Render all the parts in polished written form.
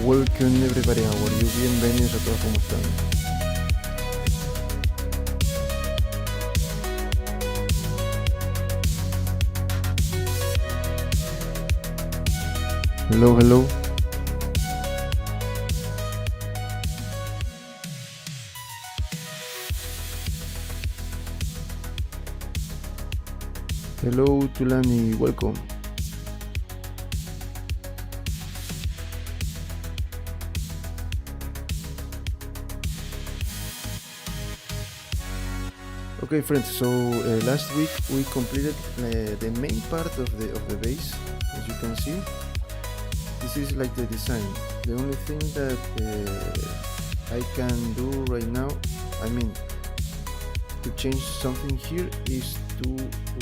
Welcome everybody, how are you? Bienvenidos a todos, ¿cómo están? Hello, hello. Hello, Tulani, welcome. Okay, friends. So last week we completed the main part of the base. As you can see, this is like the design. The only thing that I can do right now, I mean, to change something here is to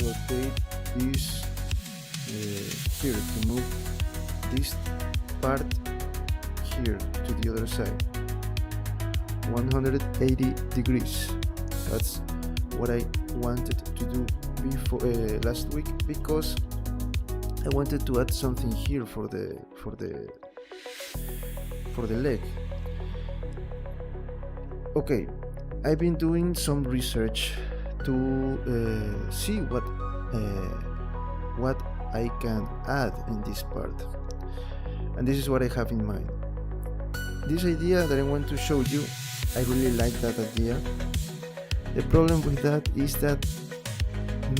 rotate this here, to move this part here to the other side 180 degrees. That's what I wanted to do before last week, because I wanted to add something here for the leg. Okay, I've been doing some research to see what I can add in this part, and this is what I have in mind. This idea that I want to show you, I really like that idea. The problem with that is that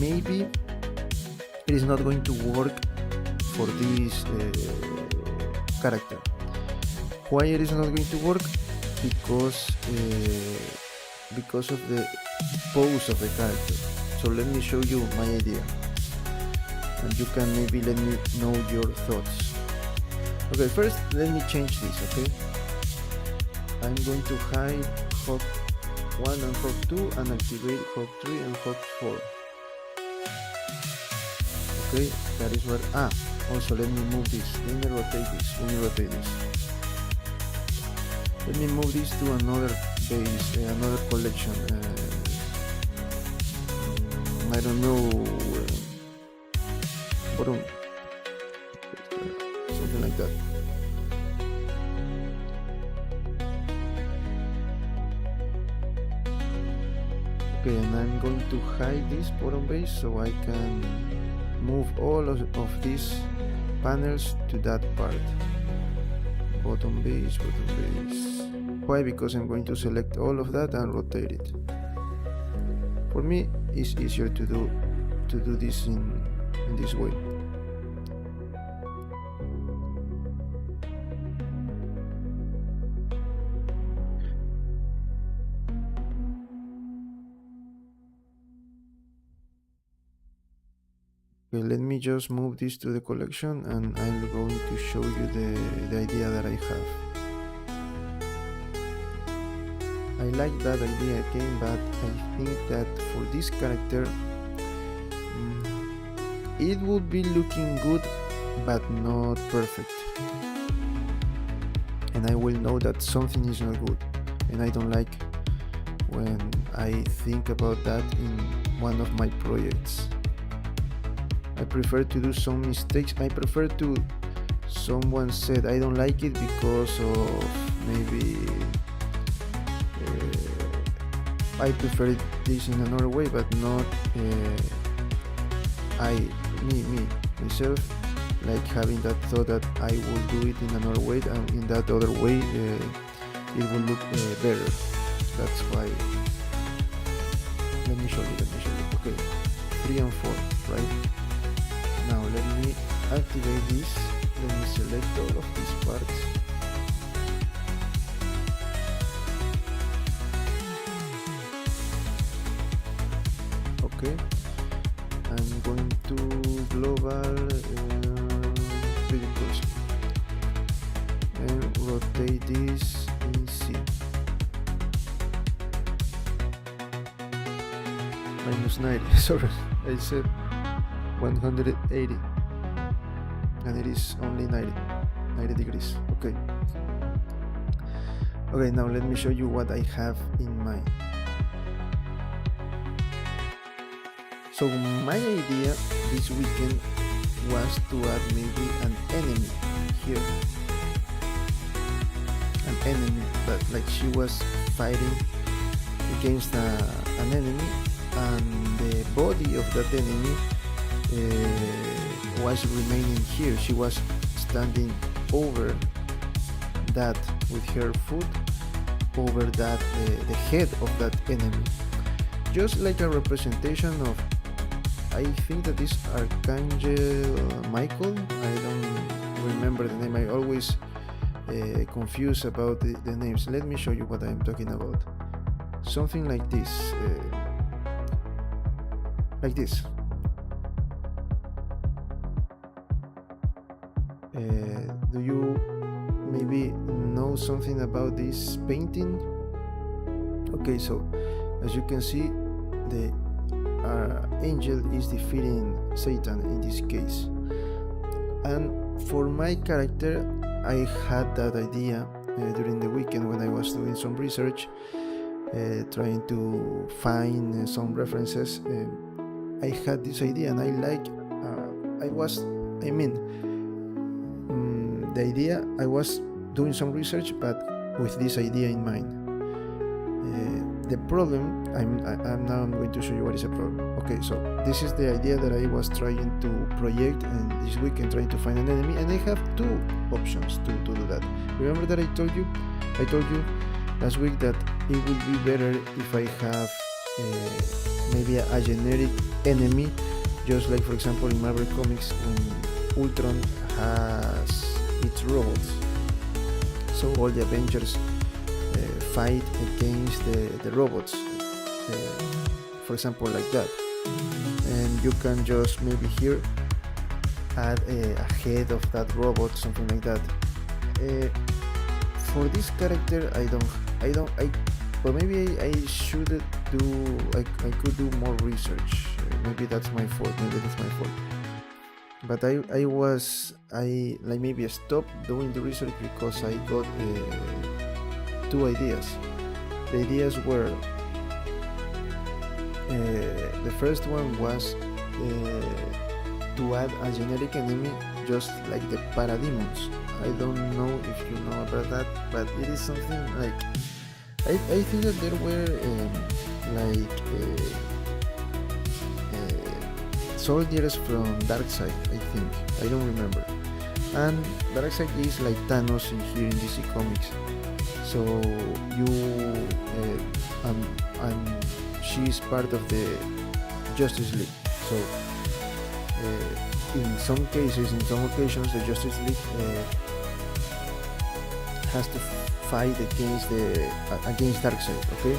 maybe it is not going to work for this character. Why it is not going to work? Because of the pose of the character. So let me show you my idea, and you can maybe let me know your thoughts. Okay, first let me change this. Okay, I'm going to hide Hawk 1 and Hawk 2 and activate Hawk 3 and Hawk 4. Okay, that is what. Also let me move this. Let me rotate this. Let me move this to another base, another collection. I don't know. Bottom. Something like that. Okay, and I'm going to hide this bottom base so I can move all of these panels to that part. Bottom base. Why? Because I'm going to select all of that and rotate it. For me, it's easier to do this in this way. Okay, let me just move this to the collection, and I'm going to show you the idea that I have. I like that idea again, but I think that for this character it would be looking good but not perfect, and I will know that something is not good, and I don't like when I think about that in one of my projects. I prefer to do some mistakes. I prefer to, someone said I don't like it because of maybe I prefer this in another way, but not myself, like having that thought that I will do it in another way, and in that other way it will look better. That's why. Let me show you. Okay, 3 and 4, right? Now let me activate this. Let me select all of these parts. Okay, I'm going to global 3D person and rotate this in C. -90. Sorry, I said 180, and it is only 90 degrees. Okay, now let me show you what I have in mind. So my idea this weekend was to add maybe an enemy here. enemy, but like she was fighting against an enemy, and the body of that enemy was remaining here. She was standing over that with her foot over that the head of that enemy, just like a representation of, I think that is Archangel Michael. I don't remember the name. I always confused about the names. Let me show you what I'm talking about. Something like this, like this. Do you maybe know something about this painting? Okay, so as you can see, the angel is defeating Satan in this case. And for my character, I had that idea during the weekend when I was doing some research, trying to find some references. I had this idea, and I like. The idea. I was doing some research, but with this idea in mind. The problem, I'm going to show you what is a problem. Okay, so this is the idea that I was trying to project, and this weekend trying to find an enemy, and I have two options to do that. Remember that I told you last week that it would be better if I have maybe a generic enemy, just like for example in Marvel Comics when Ultron has its robots. So all the Avengers fight against the robots, for example, like that. And you can just maybe here add a head of that robot, something like that. For this character, but maybe I should do. I could do more research. Maybe that's my fault. But I maybe stopped doing the research because I got two ideas. The ideas were the first one was to add a generic enemy, just like the parademons. I don't know if you know about that, but it is something like I think that there were soldiers from Darkseid, I think. I don't remember. And Darkseid is like Thanos in here in DC Comics. So and she is part of the Justice League. So in some occasions, the Justice League has to fight against Darkseid. Okay.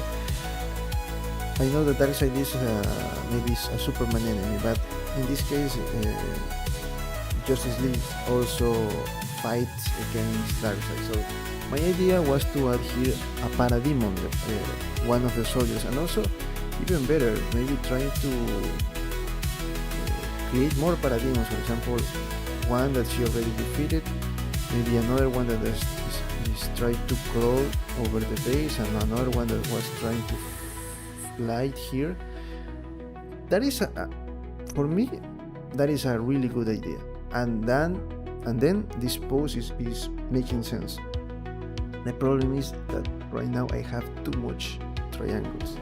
I know that Darkseid is maybe a Superman enemy, but in this case, Justice League also fights against Darkseid. So my idea was to add here a parademon, one of the soldiers, and also even better, maybe trying to create more parademons. For example, one that she already defeated, maybe another one that is trying to crawl over the base, and another one that was trying to light here. That is for me, that is a really good idea, and then this pose is making sense. The problem is that right now I have too much triangles.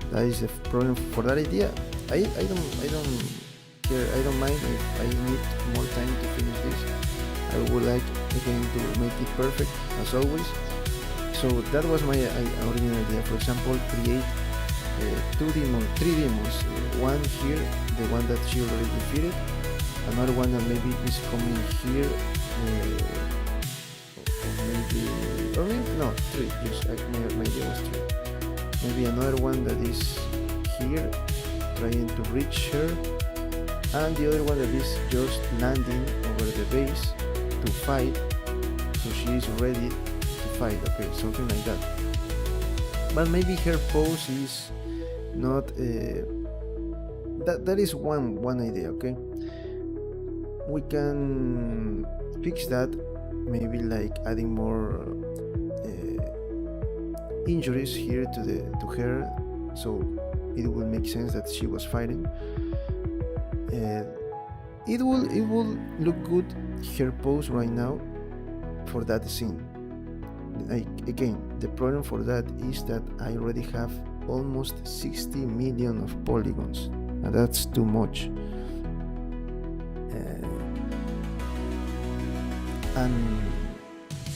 That is the problem for that idea. I don't care. I don't mind if I need more time to finish this. I would like again to make it perfect as always. So that was my original idea. For example, create three demons. One here, the one that she already defeated. Another one that maybe is coming here. Three. Yes, my idea was three. Maybe another one that is here, trying to reach her, and the other one that is just landing over the base to fight. So she is ready to fight. Okay, something like that. But maybe her pose is not. That is one idea. Okay, we can fix that. Maybe like adding more injuries here to her, so it will make sense that she was fighting. It will look good, her pose right now for that scene. again, the problem for that is that I already have almost 60 million of polygons, and that's too much. And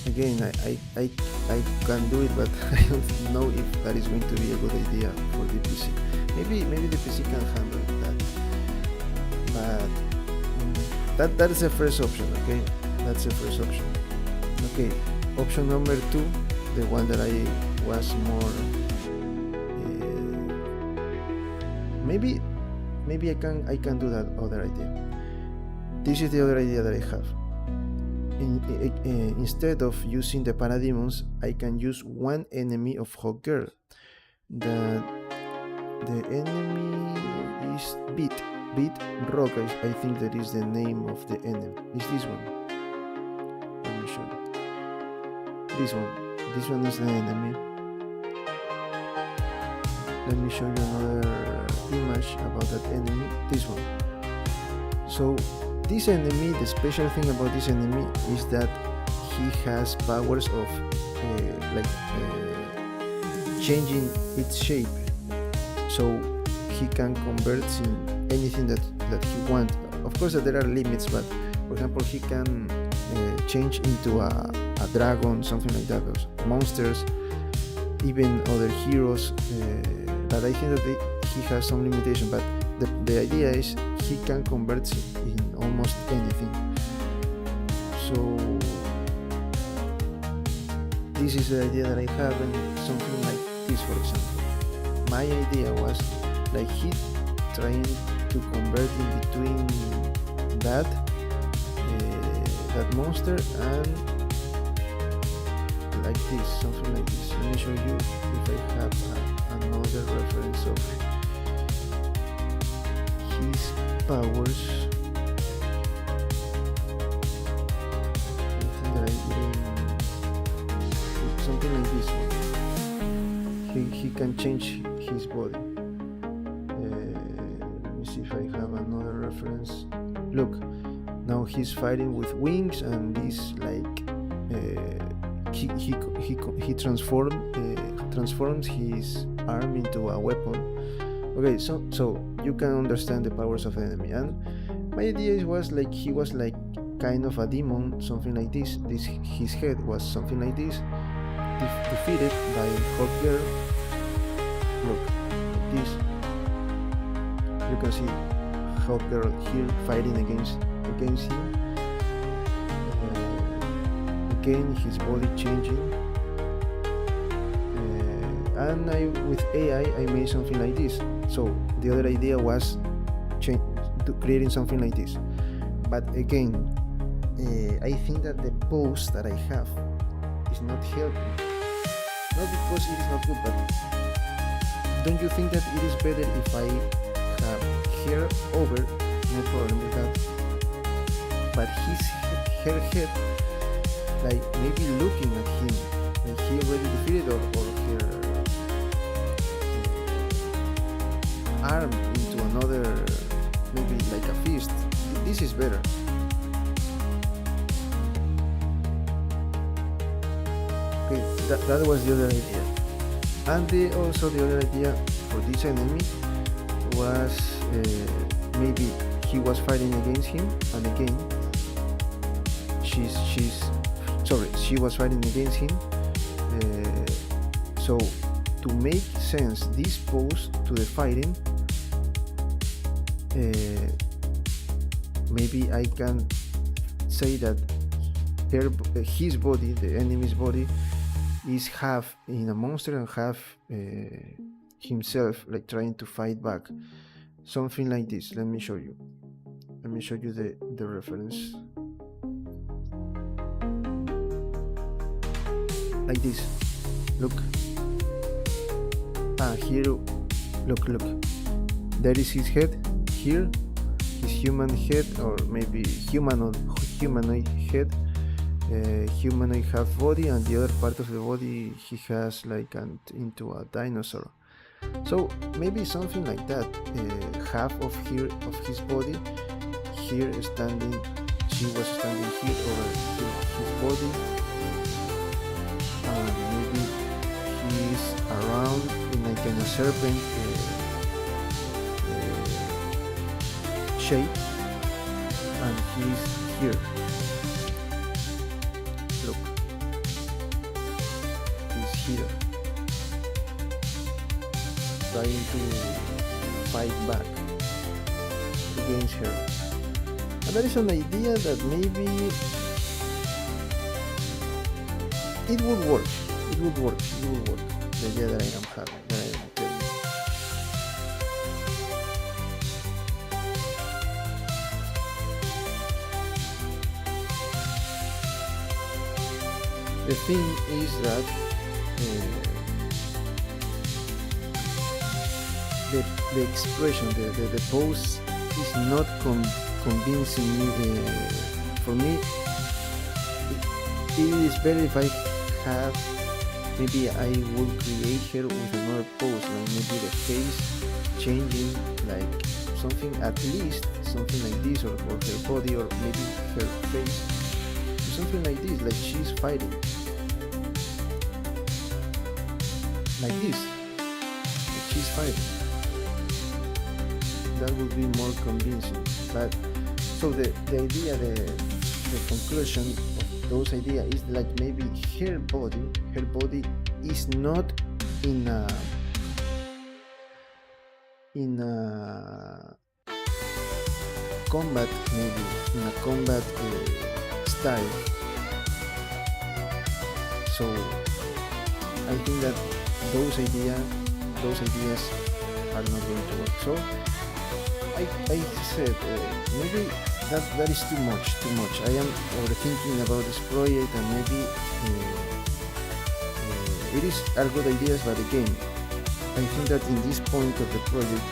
again, I can do it, but I don't know if that is going to be a good idea for the PC. Maybe the PC can handle that, but that is the first option. Okay, that's the first option. Okay, option number 2, the one that I was more maybe I can do that other idea. This is the other idea that I have. Instead of using the parademons, I can use one enemy of Hawkgirl. The enemy is Beat Rock. I think that is the name of the enemy. Is this one? Let me show you. This one is the enemy. Let me show you another image about that enemy. This one. So this enemy, the special thing about this enemy is that he has powers of changing its shape, so he can convert in anything that he wants. Of course there are limits, but for example he can change into a dragon, something like that, or monsters, even other heroes, but I think that he has some limitation, but the idea is he can convert in almost anything. So this is the idea that I have, and something like this, for example. My idea was like he trying to convert in between that monster and like this, something like this. Let me show you if I have another reference of his powers. Something like this one. He can change his body. Let me see if I have another reference. Look, now he's fighting with wings, and this like he transforms his arm into a weapon. Okay, so you can understand the powers of the enemy, and my idea was like he was like kind of a demon, something like this. His head was something like this, defeated by Hawkgirl. Look, like this. You can see Hawkgirl here fighting against him. Again, his body changing. And with AI, I made something like this. So the other idea was creating something like this. But again, I think that the pose that I have is not helping. Not because it is not good, but don't you think that it is better if I have hair over? No problem with that. But her head, like maybe looking at him, like he already defeated, or her arm into another, maybe like a fist. This is better. Okay, that was the other idea. And also the other idea for this enemy was maybe he was fighting against him, and again she was fighting against him. So to make sense this pose to the fighting, maybe I can say that his body, the enemy's body, is half in a monster and half himself, like trying to fight back, something like this. Let me show you the reference. Like this. Look. Here. Look. There is his head. Here, his human head, or maybe humanoid head. Humanoid half body, and the other part of the body he has like into a dinosaur. So maybe something like that. Half of his body here standing. She was standing here over his body. serpent shape, and he's here. Look, he's here, trying to fight back against her. And that is an idea that maybe it would work. It would work. The idea that I am having, that I am telling you. The thing is that the expression, the pose is not convincing me. For me, it is better if I have, maybe I will create her with another pose, like maybe the face changing, like something, at least something like this, or her body, or maybe her face, something like this, like she's fighting, like this, like she's fighting. That would be more convincing. But so the idea, the conclusion of those ideas is like maybe her body is not in a combat, maybe in a combat style. So I think that those ideas are not going to work. So I said maybe that is too much. I am overthinking about this project, and maybe it is a good ideas, but again, I think that in this point of the project,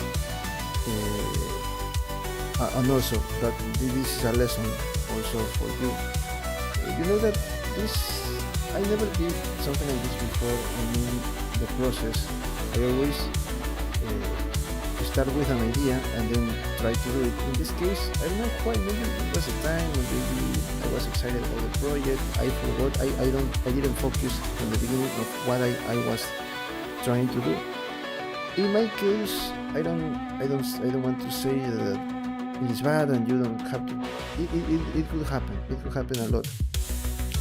and also that this is a lesson also for you. You know that I never did something like this before. I mean, the process, I always start with an idea and then try to do it. In this case, I don't know quite, maybe it was a time, or maybe I was excited about the project, I forgot, I didn't focus from the beginning of what I was trying to do. In my case, I don't want to say that it is bad and you don't have to. It could happen a lot.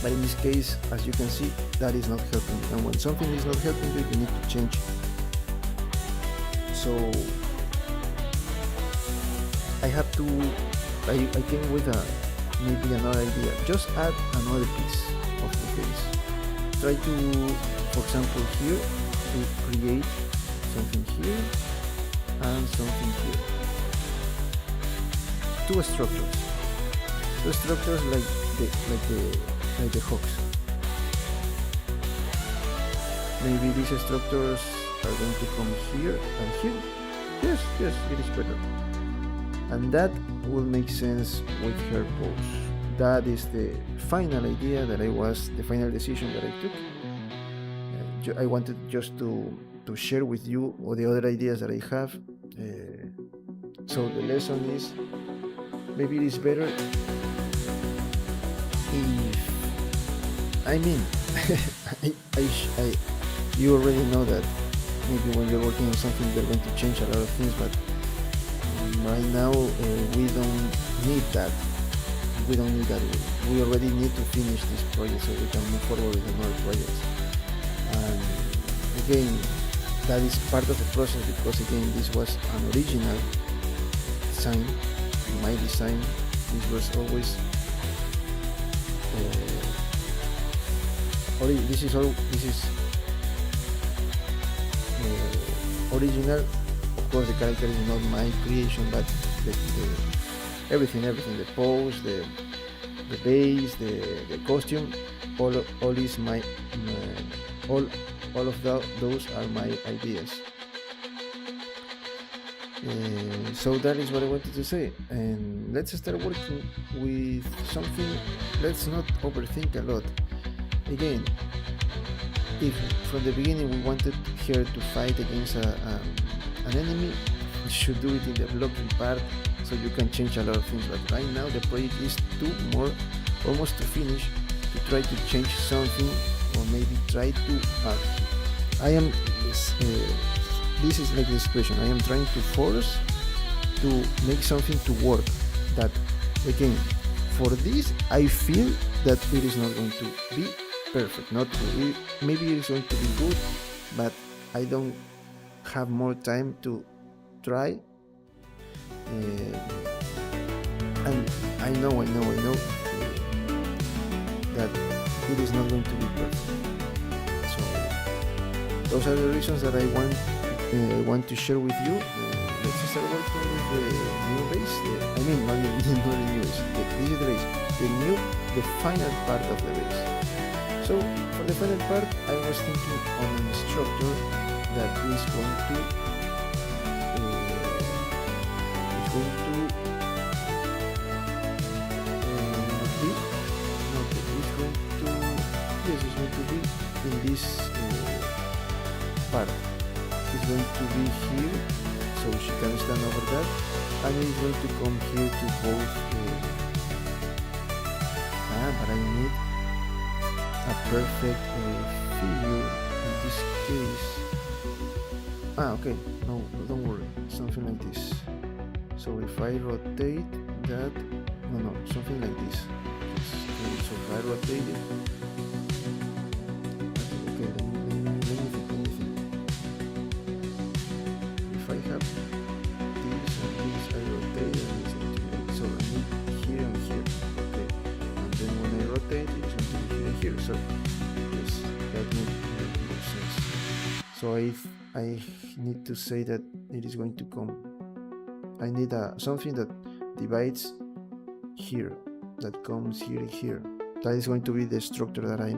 But in this case, as you can see, that is not helping. And when something is not helping you, you need to change. So I came with maybe another idea. Just add another piece of the face. Try to, for example, here to create something here and something here. Two structures like the hooks. Maybe these structures are going to come here and here. Yes, it is better. And that will make sense with her pose. That is the final idea the final decision that I took. I wanted just to share with you all the other ideas that I have. So the lesson is, maybe it is better if, I mean, you already know that maybe when you're working on something, you're going to change a lot of things, but right now we don't need that. We already need to finish this project so we can move forward with another project. And again, that is part of the process, because again, this was an original design, my design. This was always this is original. Of course, the character is not my creation, but everything, the pose, the base, the costume, all is all of those are my ideas. So that is what I wanted to say, and let's start working with something. Let's not overthink a lot. Again, if from the beginning we wanted her to fight against an enemy, we should do it in the blocking part, so you can change a lot of things. But right now the project is almost to finish, to try to change something, or maybe try to I am this is like the situation. I am trying to force to make something to work. That again, for this, I feel that it is not going to be perfect. Not it, maybe it is going to be good, but I don't have more time to try. And I know that it is not going to be perfect. So those are the reasons that I want to share with you. Let's start working with the new base. Not the new base. This is the base. The final part of the base. So for the final part, I was thinking on a structure that is going to be in this part. It's going to be here, so she can stand over that, and it's going to come here to both. But I need a perfect figure in this case. Okay, no, don't worry, something like this. So if I rotate that, no, something like this. Okay, so if I rotate it, okay, let me think. If I have this and this, I rotate and it's going to be, so I need here and here, okay, and then when I rotate, it's going to be here and here, so yes, that makes sense. So I need to say that it is going to come. I need something that divides here, that comes here. That is going to be the structure that I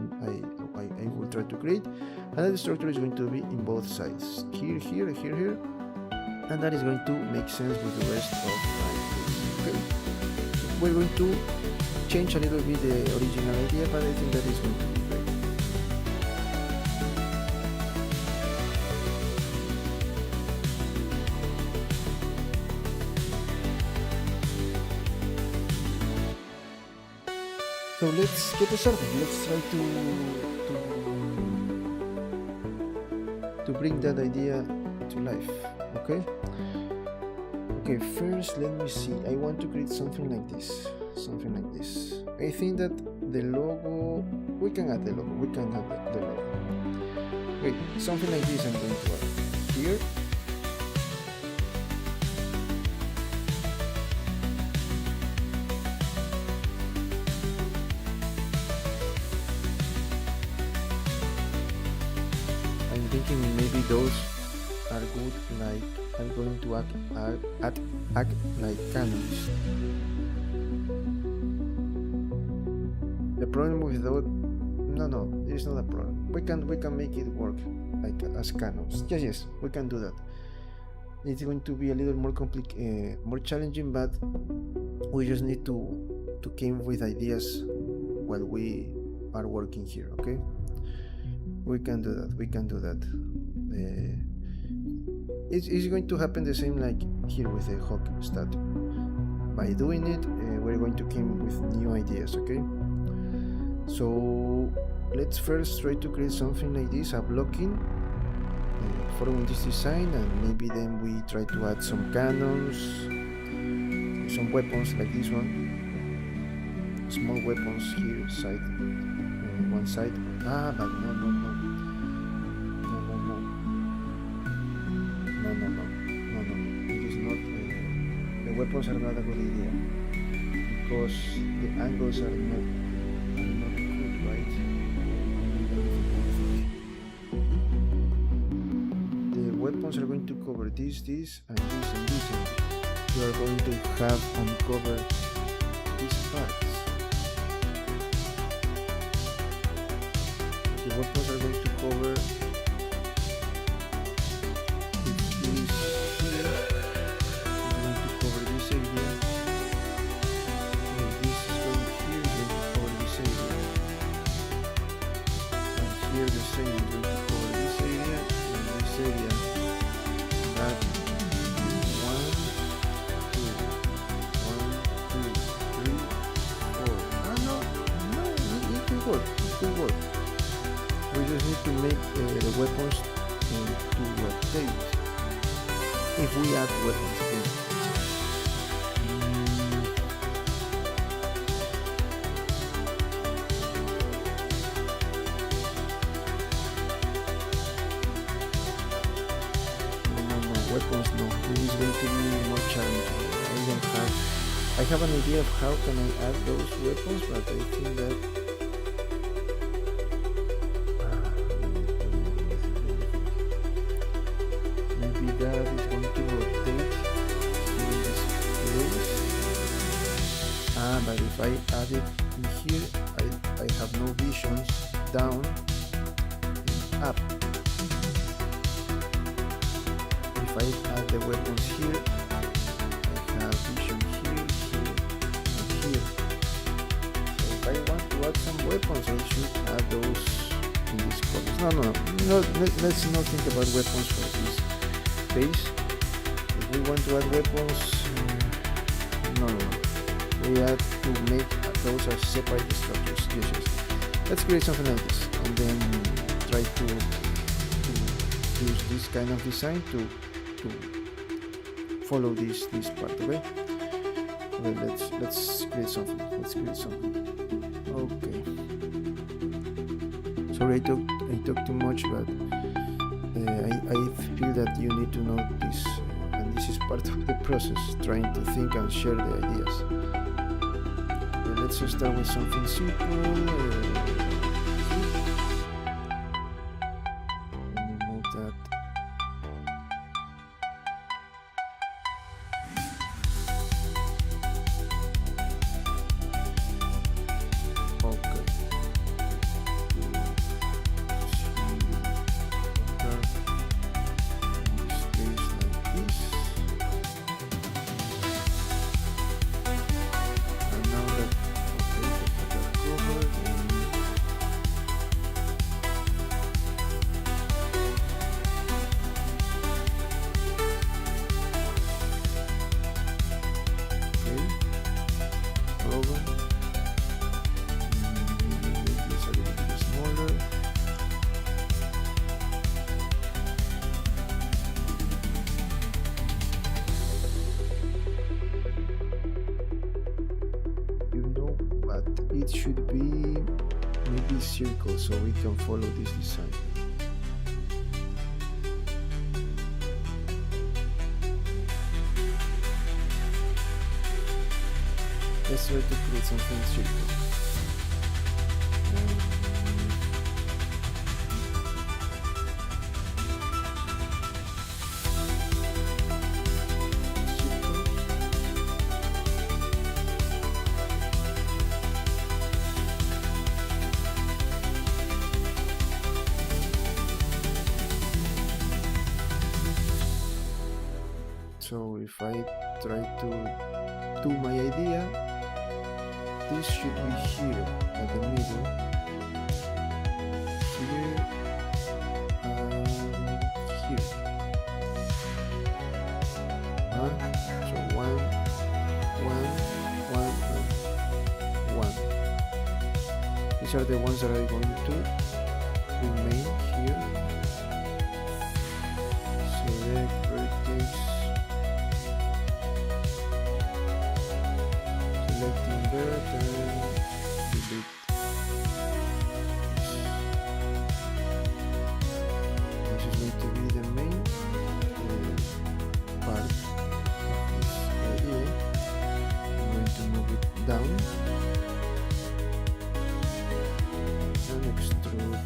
will try to create, and that structure is going to be in both sides, here, and that is going to make sense with the rest of my piece. Okay, we're going to change a little bit the original idea, but I think that is going to be great. So let's get started. Let's try to bring that idea to life. Okay, first let me see. I want to create something like this. I think that the logo, we can add the logo. Wait, something like this I'm going to add here. I'm thinking maybe those are good, like I'm going to act like cannons. The problem with those, no, there is not a problem. We can make it work like as cannons. Yes, we can do that. It's going to be a little more more challenging, but we just need to come with ideas while we are working here. Okay, we can do that. It's going to happen the same like here with the Hawk statue. By doing it, we're going to come with new ideas. Okay, so let's first try to create something like this, a blocking following this design, and maybe then we try to add some cannons, some weapons like this one, small weapons here, one side. But no, it is not, the weapons are not a good idea, because the angles are not good, right? The weapons are going to cover this, and this. You are going to have uncovered these parts. The weapons are going to cover we just need to make the weapons to rotate. if we add weapons again. No, weapons no. This is going to be more challenging. I have an idea of how can I add those weapons, but I think that maybe that is going to rotate in this place. But if I add it in here, I have no visions down and up. If I add the weapons here, I have vision here, here, and here. So if I want to add some weapons, I should add those in these colors. No, let's not think about weapons for this phase. If we want to add weapons, no. We have to make those as separate structures. Yes. Let's create something like this, and then try to use this kind of design to follow this part. Okay. Let's create something. Okay. Sorry, I talk too much, but I feel that you need to know this, and this is part of the process, trying to think and share the ideas. Let's start with something simple. Let me move that. Okay. Space like this. And now that it should be maybe circle, so we can follow this design. Let's try to create something circle. So if I try to do my idea, this should be here at the middle, here and here. So one. These are the ones that are going to remain here. Select vertex. Select invert and delete. This is going to be the main part of this idea. I'm going to move it down and extrude.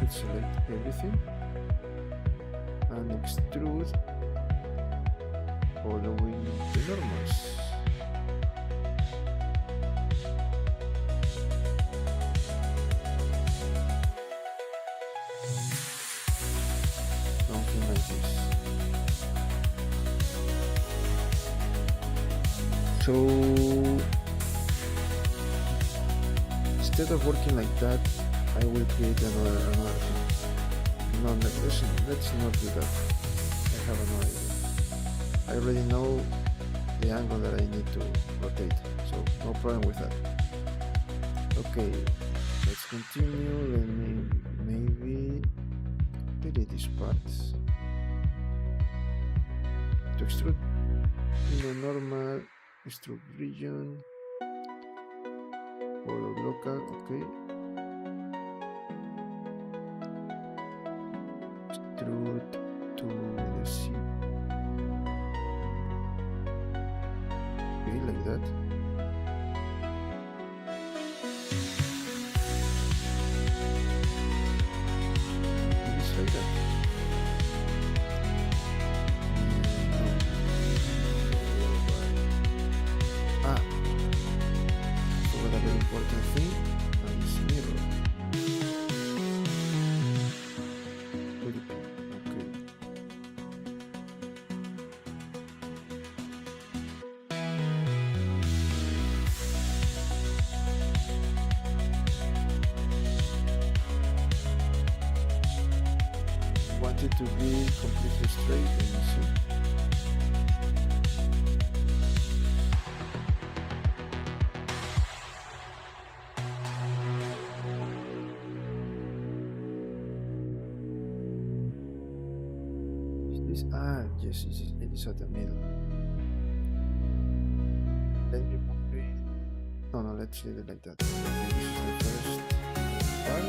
should select everything and extrude following the normals. Something like this. So instead of working like that, I will create another thing. No, let's not do that. I have no idea. I already know the angle that I need to rotate, so no problem with that. Okay, let's continue. Let me maybe delete these parts. To extrude in a normal extrude region, follow local, okay. Extrude to the C. Okay, like that. It's like that. So what a very important thing is mirror. Okay. Want it to be completely straight, and you see. Yes, it is at the middle. Let me move it. No, let's leave it like that. Okay, this is the first part.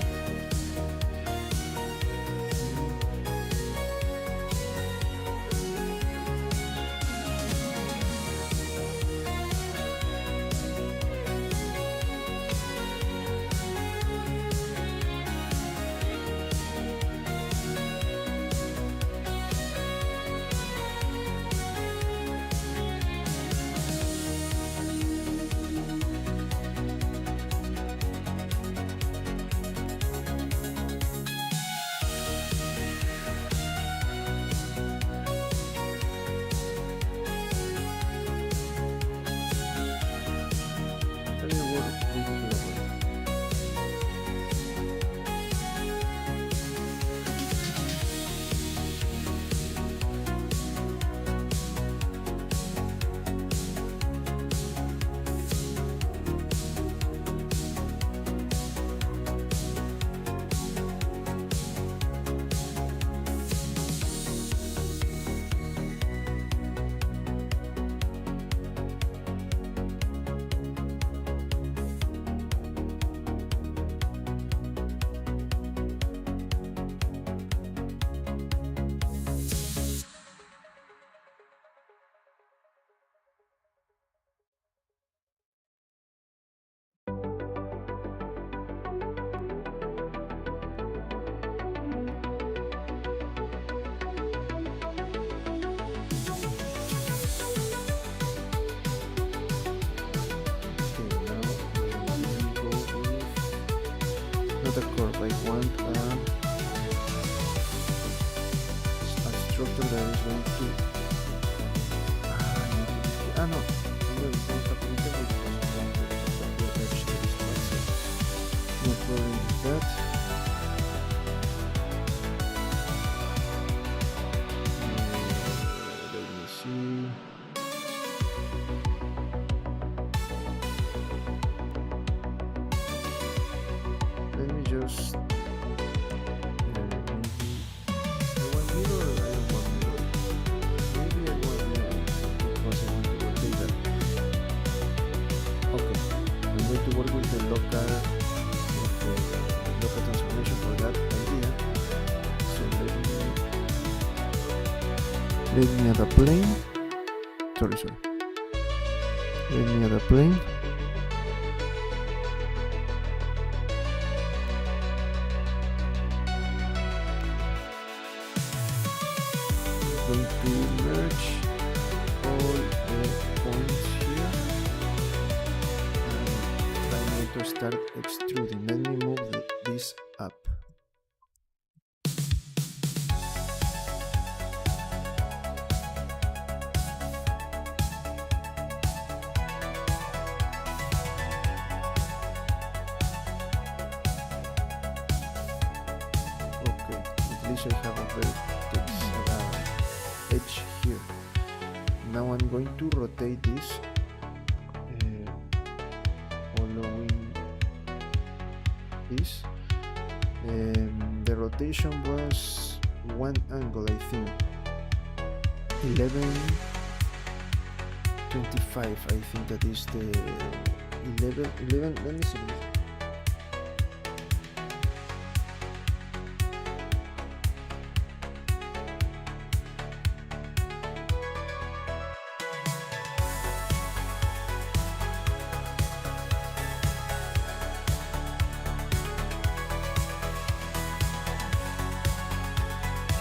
The curve. I want a structure that is going to no, no problem with that. Let me see. Let me just local transformation for that idea. So let me add a plane. Sorry. Let me add a plane. to merge all the points here, and I'm going to start extruding. Let me move this up. I have a vertex edge here. Now I'm going to rotate this, following this. The rotation was one angle, I think 11.25. I think that is the 11. Let me see.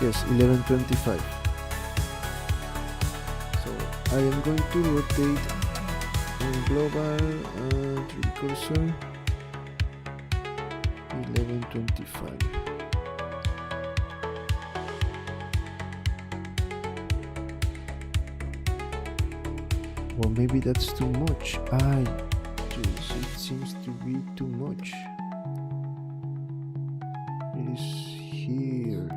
Yes, 11.25. So I am going to rotate in global 3D cursor 11.25. Or maybe that's too much. It seems to be too much. It is here.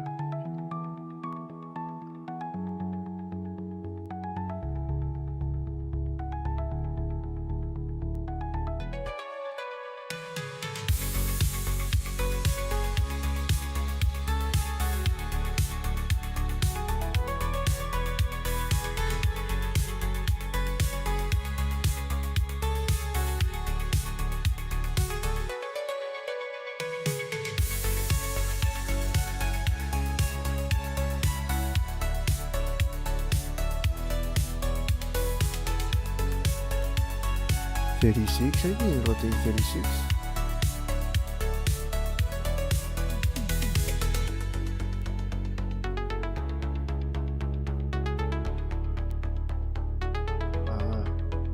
I didn't rotate 36.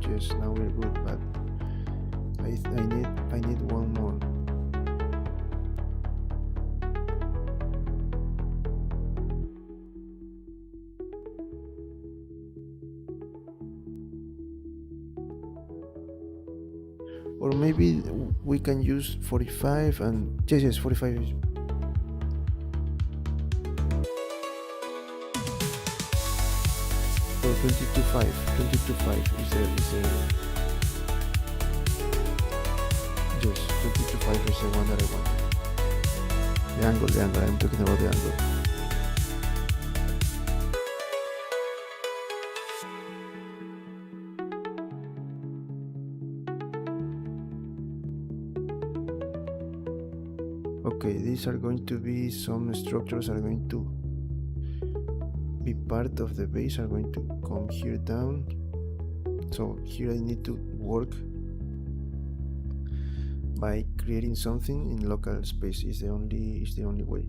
Yes, now we're good, but I need one more. Or maybe we can use 45 and yes, 45 is or 22.5 is there yes, 22.5 is the one that I want. The angle, I'm talking about the angle. Okay, these are going to be some structures are going to be part of the base, are going to come here down. So here I need to work by creating something in local space. Is the only way.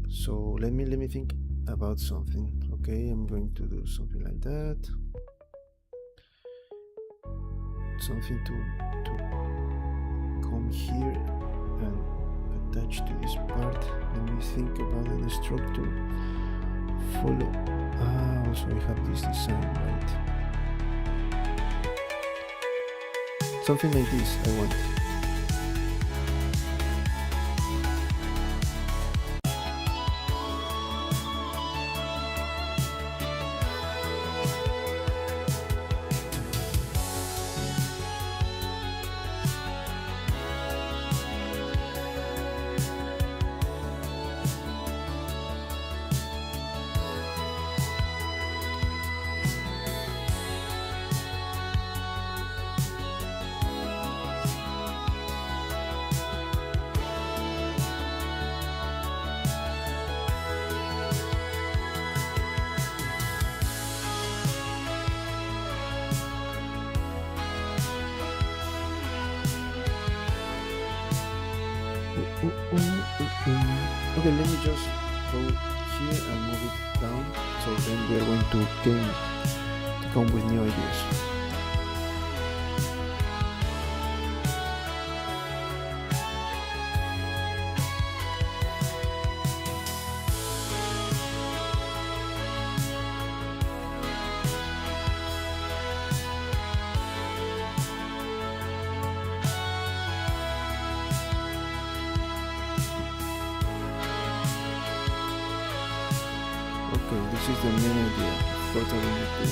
So let me think about something. Okay, I'm going to do something like that. Something to come here and attach to this part. Let me think about the structure. Follow. Also I have this design, right? Something like this I want. Okay, let me just go here and move it down. So then we are going to come with new ideas. Okay, this is the main idea. Of course, I will need to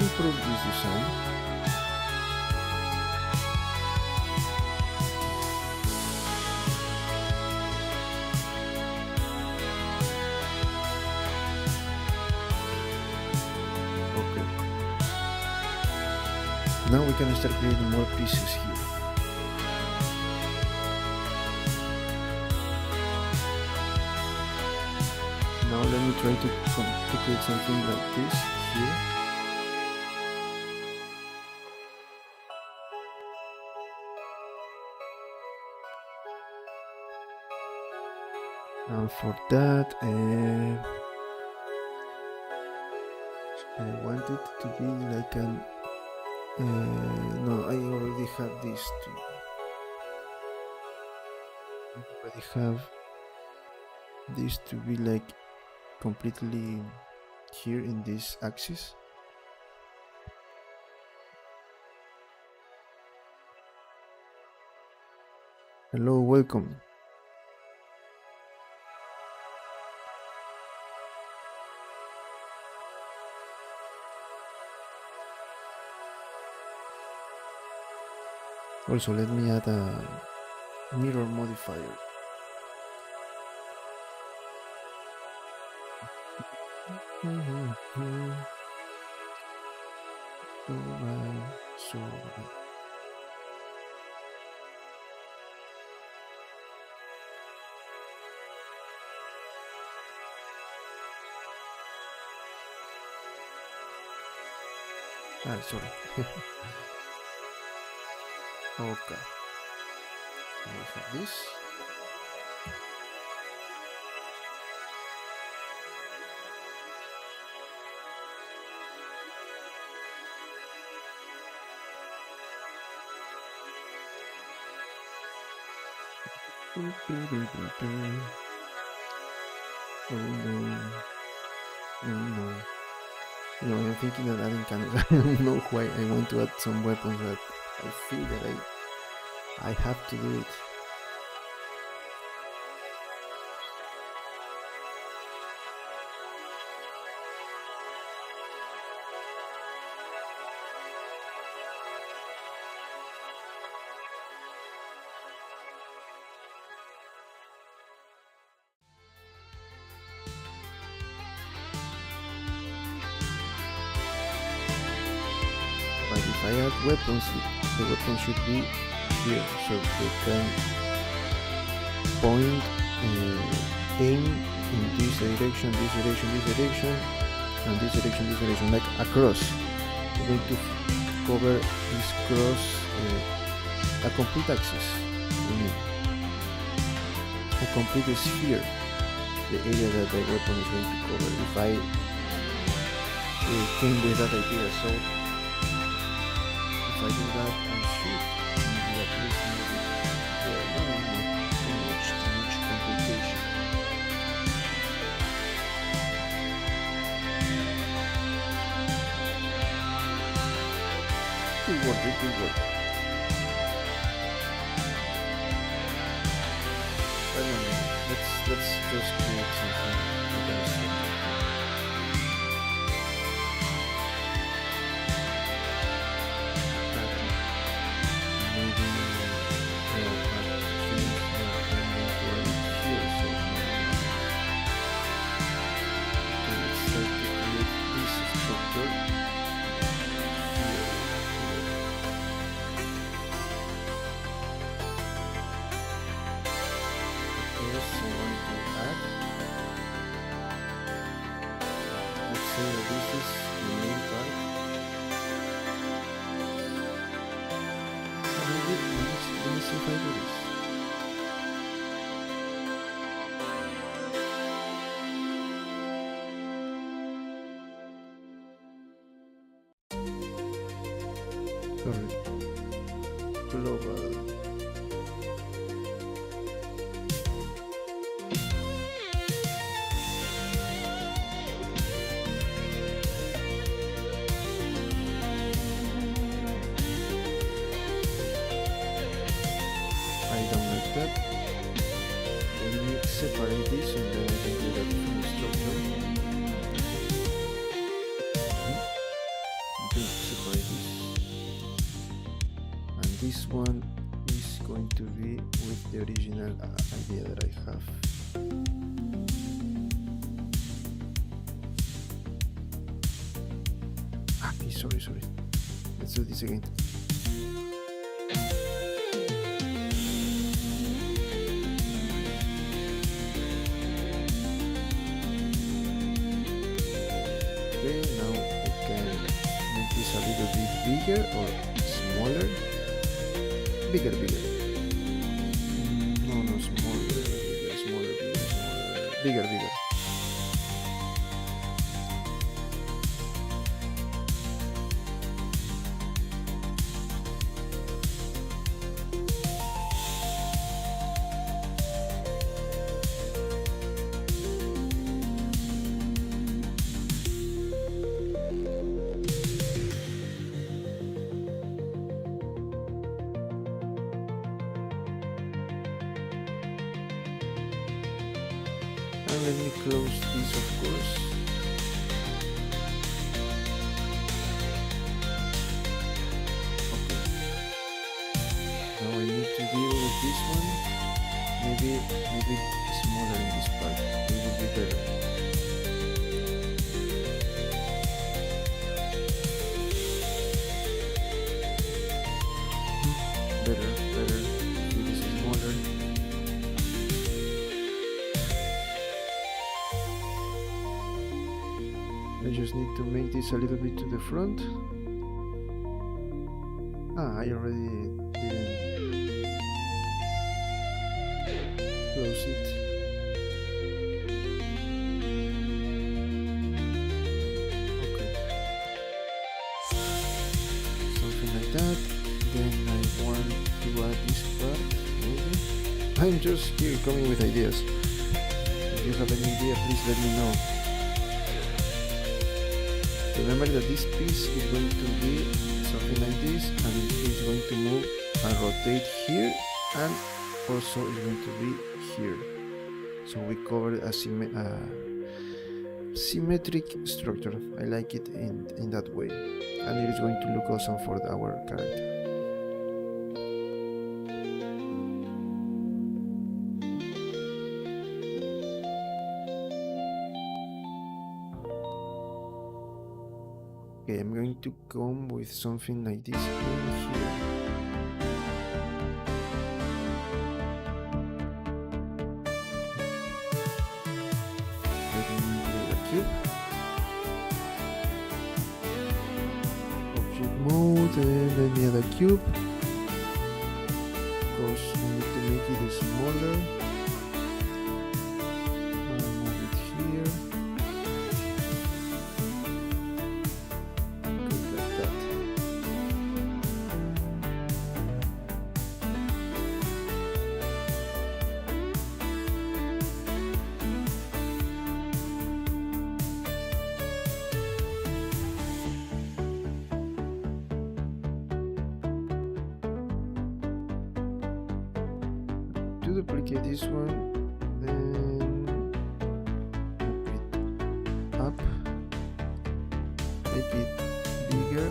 improve this design. Okay. Now we can start creating more pieces here. Now let me try to create something like this here. And for that, I want it to be like an... no, I already have these two. I already have this to be like completely here in this axis. Hello, welcome. Also, let me add a mirror modifier. So sorry. Okay. I have this. Oh no. Oh no. You know, I'm thinking of adding cannons. I don't know why I want to add some weapons, but I feel that I have to do it. But if I add weapons, the weapon should be here, so they can point, aim in this direction, this direction, this direction, and this direction, this direction, like a cross. We're going to cover this cross, a complete axis. I mean, a complete sphere, the area that the weapon is going to cover. If I came with that idea, so if I do that, I should maybe at least too much complication. It will work. I don't know. Let's just create something. So this is the main part. Let me see if I do this. Sorry. Global. I don't like that. Let me separate this and then I can do that from the structure. Okay, separate this. And this one is going to be with the original idea that I have. Sorry. Let's do this again. Okay, now I can make this a little bit bigger or smaller. Bigger. No, smaller. Bigger. And let me close this, of course. Okay. Now I need to deal with this one. Maybe smaller in this part. It will be better. Better. This is smaller. I just need to make this a little bit to the front. I already didn't close it. Okay. Something like that. Then I want to add this part, maybe. I'm just here coming with ideas. If you have any idea, please let me know. Remember that this piece is going to be something like this, and it is going to move and rotate here, and also is going to be here. So we covered a symmetric structure. I like it in that way, and it is going to look awesome for our character. Okay, I'm going to come with something like this in here. Let me do the cube. Object mode, and let me add a cube. Of course, we need to make it smaller. Move it here. Duplicate this one, then move it up, make it bigger.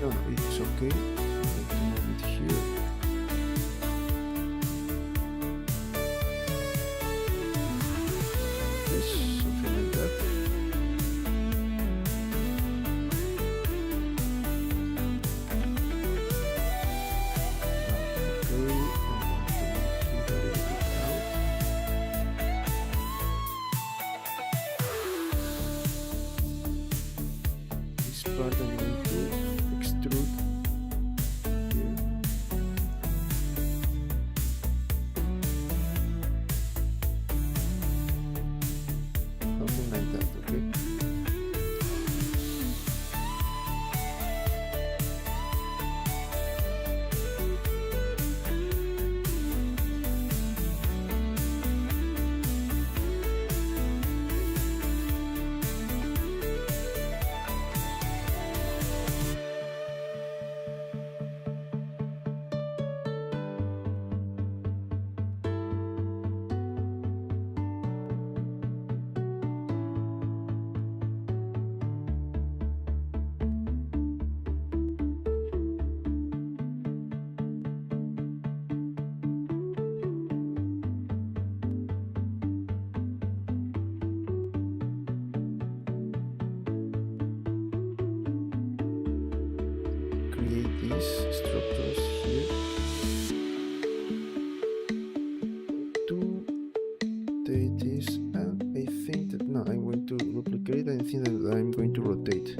No, it's okay. I'm going to move it here. Yes, something like that. Okay, these structures here to rotate this, and I think that no, I'm going to duplicate. I think that I'm going to rotate.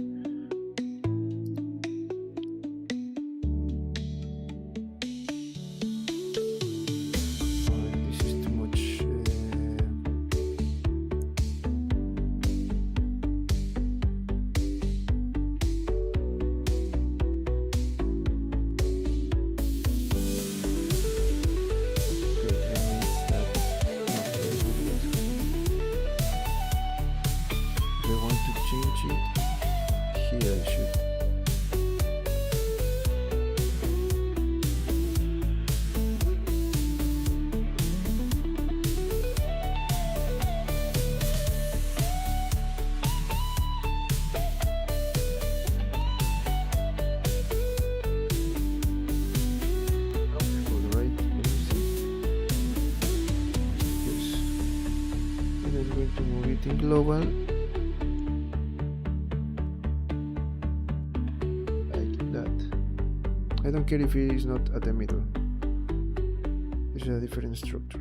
Global, like that. I don't care if it is not at the middle. It's a different structure.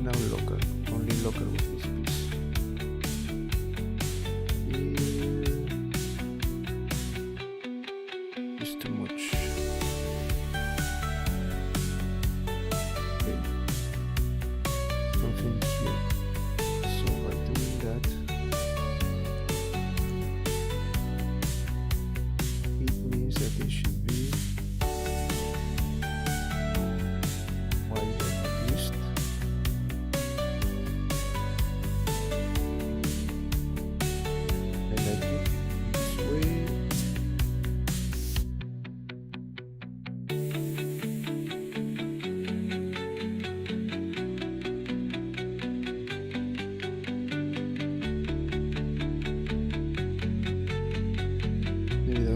Now local, only local with this piece. Here is too much. Okay. Something here. So by doing that, it means that it should be wider at least.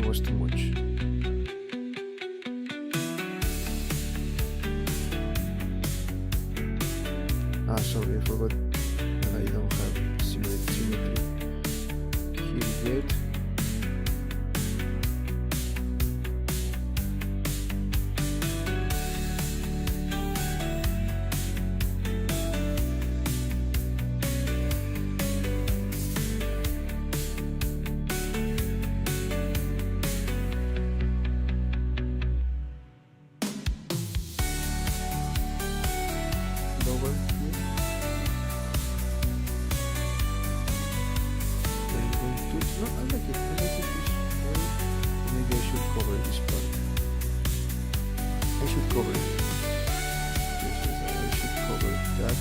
Was too much. Sorry, I forgot that I don't have symmetry here yet. No, I like it. I like it this way. Maybe I should cover this part. I should cover it. Yes, I should cover that.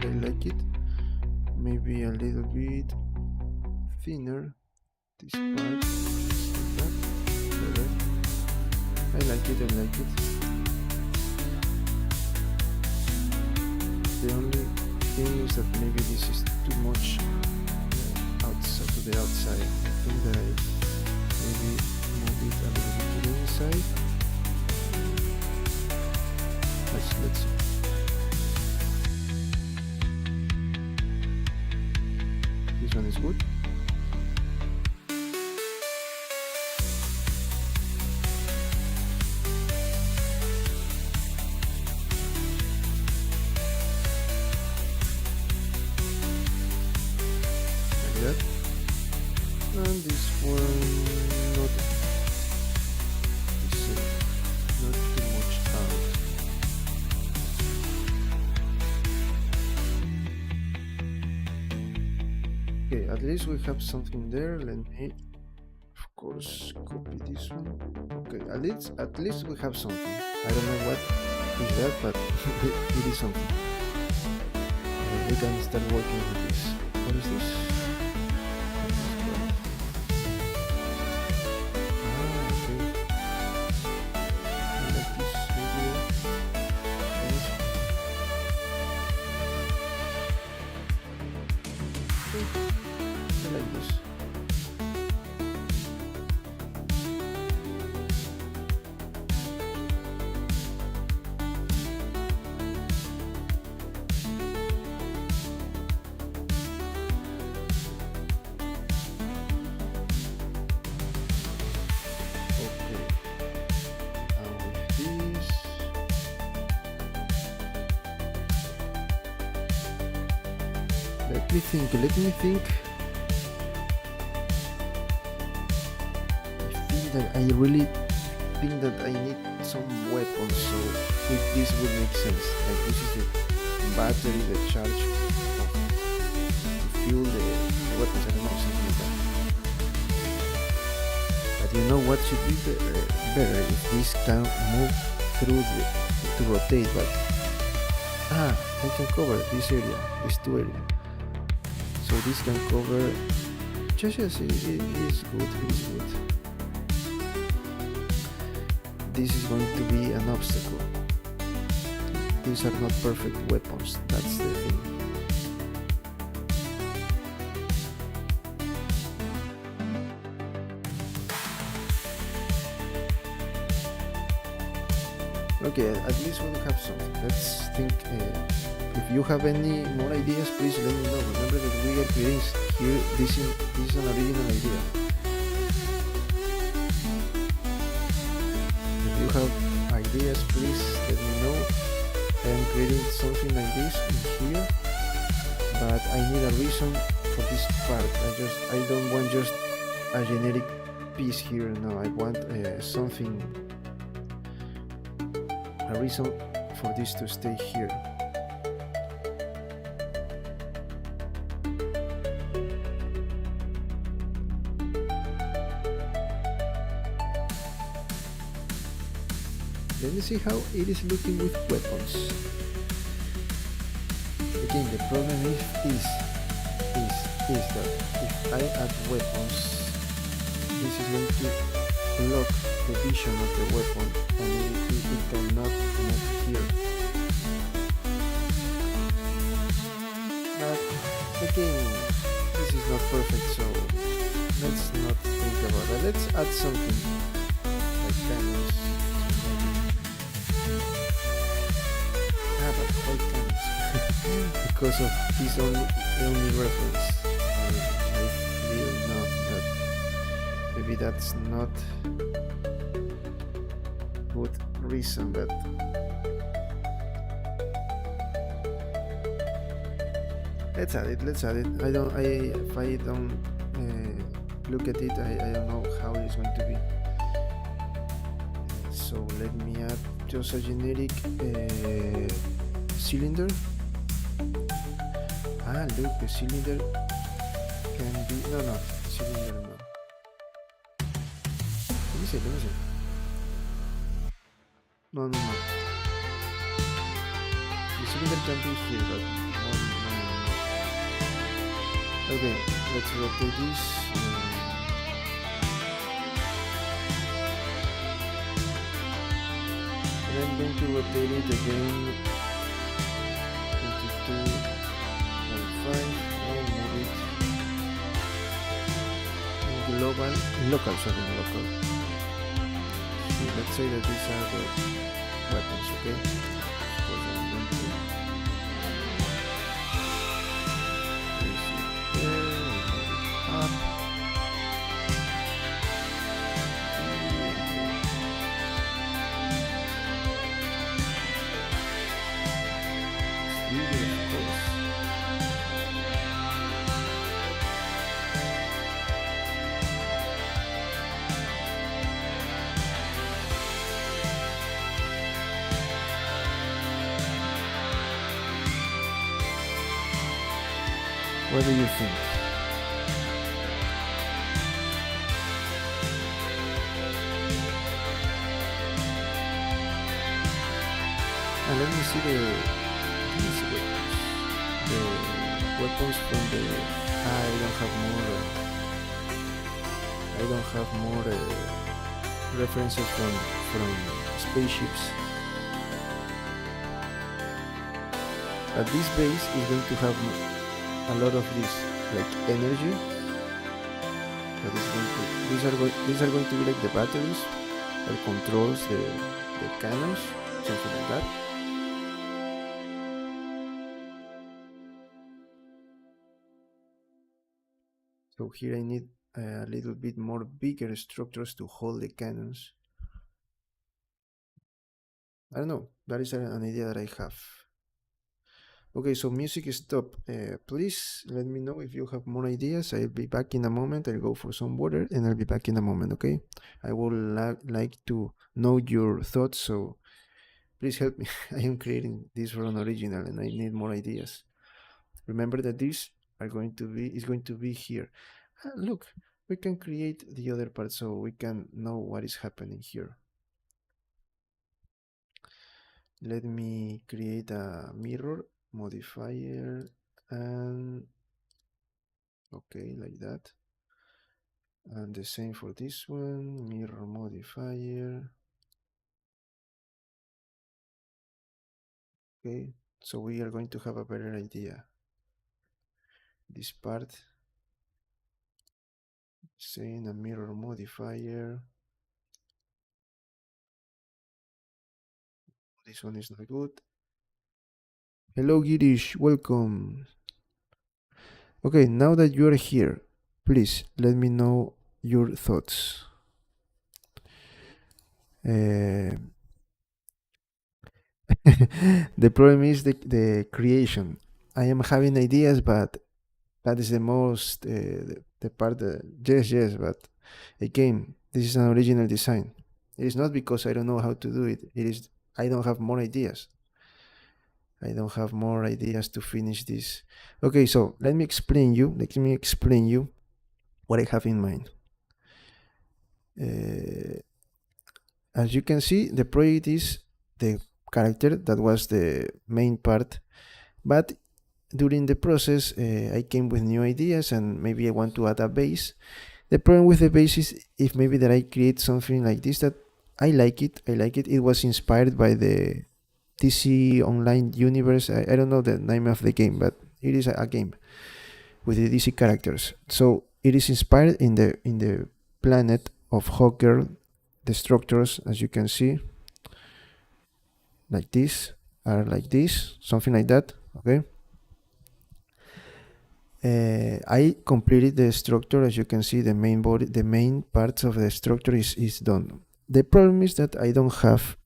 I like it. Maybe a little bit thinner. This part, like that. I like it. The only thing is that maybe this is too much outside to the outside. I think that I maybe move it a little bit to the inside. Let's see. This one is good. that. And this one not the same, not too much out. Okay, at least we have something there. Let me, of course, copy this one. Okay, at least we have something. I don't know what is that, but it is something. We can start working with this. What is this? Let me think. I think that I really think that I need some weapons, so this would make sense. Like this is the battery, the charge to fuel the weapons. I don't know, something like that. But you know what should be better if this can move through to rotate, but I can cover this area, these two areas. So this can cover. Yes, it is good. It is good. This is going to be an obstacle. These are not perfect weapons. That's the thing. Okay, at least we'll have something. Let's think. If you have any more ideas, please let me know. Remember that we are creating here. This is an original idea. If you have ideas, please let me know. I am creating something like this in here, but I need a reason for this part. I don't want just a generic piece here. No, I want something, a reason for this to stay here. Let me see how it is looking with weapons. Again, the problem is that if I add weapons, this is going to block the vision of the weapon and it cannot move here. But again, this is not perfect, so let's not think about that. Let's add something like cannons. But why cannons? Because of this only reference. I feel not that maybe that's not good reason, but let's add it. If I don't look at it, I don't know how it's going to be. So let me add just a generic cylinder. Look, the cylinder can be no cylinder no. Let me see. No. The cylinder can be here, but no. Okay, let's rotate this. And I'm going to rotate it again into 2.5 and move it in local. So let's say that these are the weapons, okay? So I'm going to place it there, move it up. What do you think? And let me see the weapons from the. I don't have more. I don't have more references from spaceships. But this base is going to have a lot of this like energy. That is going to these are going to be like the batteries that controls the cannons, something like that. So here I need a little bit more bigger structures to hold the cannons. I don't know. That is an idea that I have. Okay, so music stop. Please let me know if you have more ideas. I'll be back in a moment. I'll go for some water and I'll be back in a moment, okay? I would like to know your thoughts, so please help me. I am creating this for an original and I need more ideas. Remember that these are going to be is going to be here. Look, we can create the other part so we can know what is happening here. Let me create a mirror modifier and okay, like that. And the same for this one, mirror modifier. Okay, so we are going to have a better idea. This part, saying a mirror modifier. This one is not good. Hello Girish, welcome. Okay, now that you are here, please let me know your thoughts. Uh, the problem is the creation. I am having ideas, but that is the most the part that, yes, but again, this is an original design. It is not because I don't know how to do it. It is I don't have more ideas. I don't have more ideas to finish this. Okay, so let me explain you what I have in mind. uh, as you can see, the project is the character that was the main part, but during the process I came with new ideas and maybe I want to add a base. The problem with the base is if maybe that I create something like this that I like it. It was inspired by the DC Online universe. I don't know the name of the game, but it is a game with the DC characters. So it is inspired in the planet of Hawkgirl. The structures, as you can see, like this, are like this, something like that. Okay. I completed the structure. As you can see, the main body, the main parts of the structure is done. The problem is that I don't have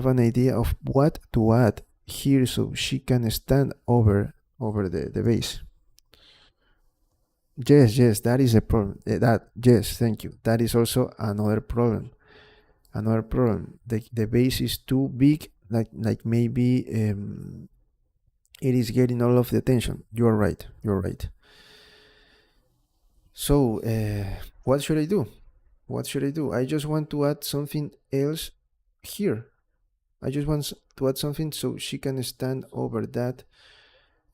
an idea of what to add here so she can stand over the base. Yes, that is a problem. That yes, thank you. That is also another problem. Another problem. The base is too big. Like maybe it is getting all of the attention. You're right. You're right. So what should I do? What should I do? I just want to add something else here. I just want to add something so she can stand over that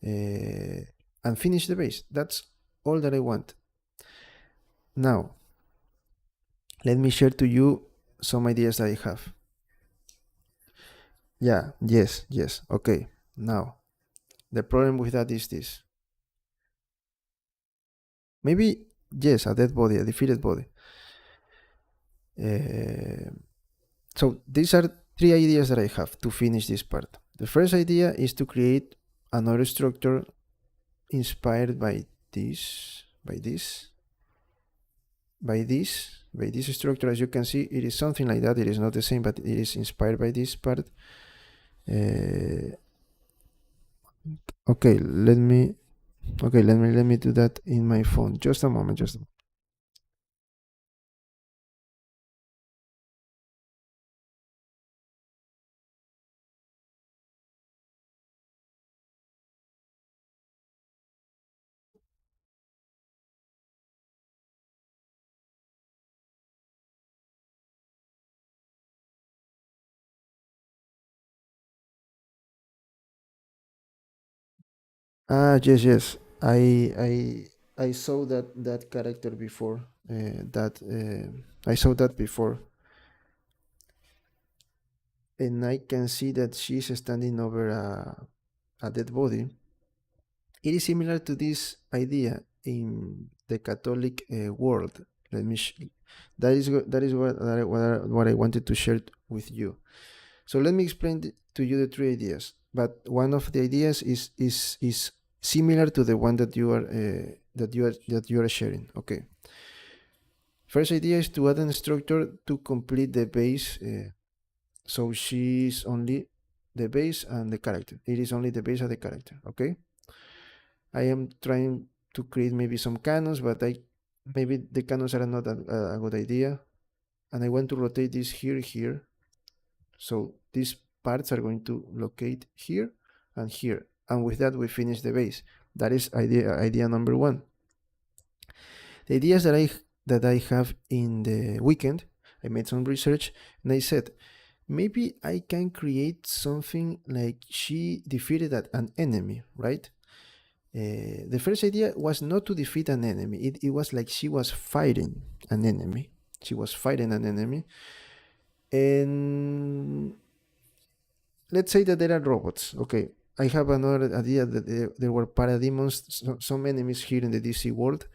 and finish the base. That's all that I want. Now, let me share to you some ideas that I have. Yeah, yes. Okay. Now, the problem with that is this. Maybe, yes, a dead body, a defeated body. Uh, so these are three ideas that I have to finish this part. The first idea is to create another structure inspired by this structure. As you can see, it is something like that. It is not the same, but it is inspired by this part. Uh, okay, let me do that in my phone. Just a moment. Ah, yes, yes. I saw that character before. That I saw that before, and I can see that she's standing over a dead body. It is similar to this idea in the Catholic world. Let me. That is what I wanted to share with you. So let me explain to you the three ideas. But one of the ideas is similar to the one that you are sharing. Okay. First idea is to add an instructor to complete the base. So she's only the base and the character. It is only the base of the character. Okay. I am trying to create maybe some canons, but I maybe the canons are not a good idea. And I want to rotate this here. So these parts are going to locate here and here. And with that, we finish the base. That is idea number one. The ideas that I have in the weekend, I made some research and I said, maybe I can create something like she defeated an enemy, right? The first idea was not to defeat an enemy. It was like she was fighting an enemy. She was fighting an enemy. And let's say that there are robots. Okay. I have another idea that there were parademons, some enemies here in the DC world.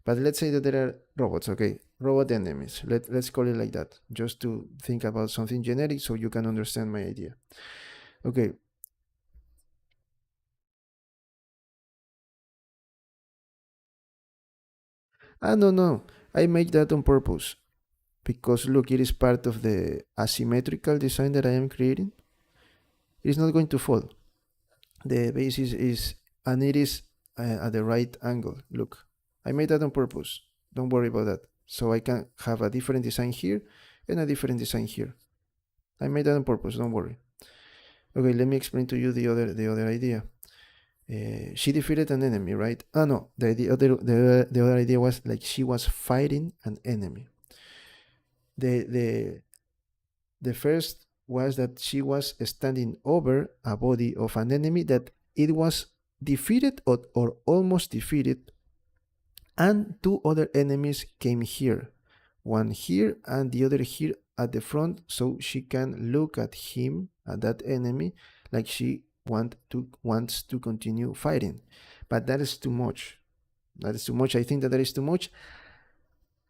But let's say that there are robots, okay? Robot enemies. Let's call it like that, just to think about something generic so you can understand my idea. Okay. Ah, no, no. I make that on purpose because look, it is part of the asymmetrical design that I am creating. It is not going to fall. The base is and it is at the right angle. Look, I made that on purpose. Don't worry about that. So I can have a different design here and a different design here. I made that on purpose. Don't worry. Okay, let me explain to you the other idea. She defeated an enemy, right? Ah, no. The other idea was like she was fighting an enemy. The the the first was that she was standing over a body of an enemy that it was defeated or almost defeated, and two other enemies came here, one here and the other here at the front, so she can look at him, at that enemy, like she wants to continue fighting. But that is too much. That is too much. I think that is too much.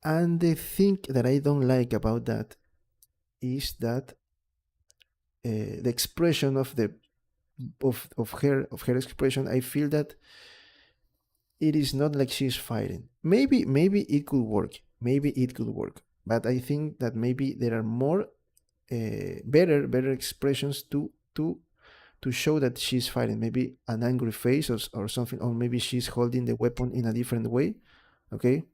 And the thing that I don't like about that is that the expression of her expression, I feel that it is not like she's fighting. Maybe it could work. Maybe it could work. But I think that maybe there are more better expressions to show that she's fighting. Maybe an angry face or something, or maybe she's holding the weapon in a different way. Okay.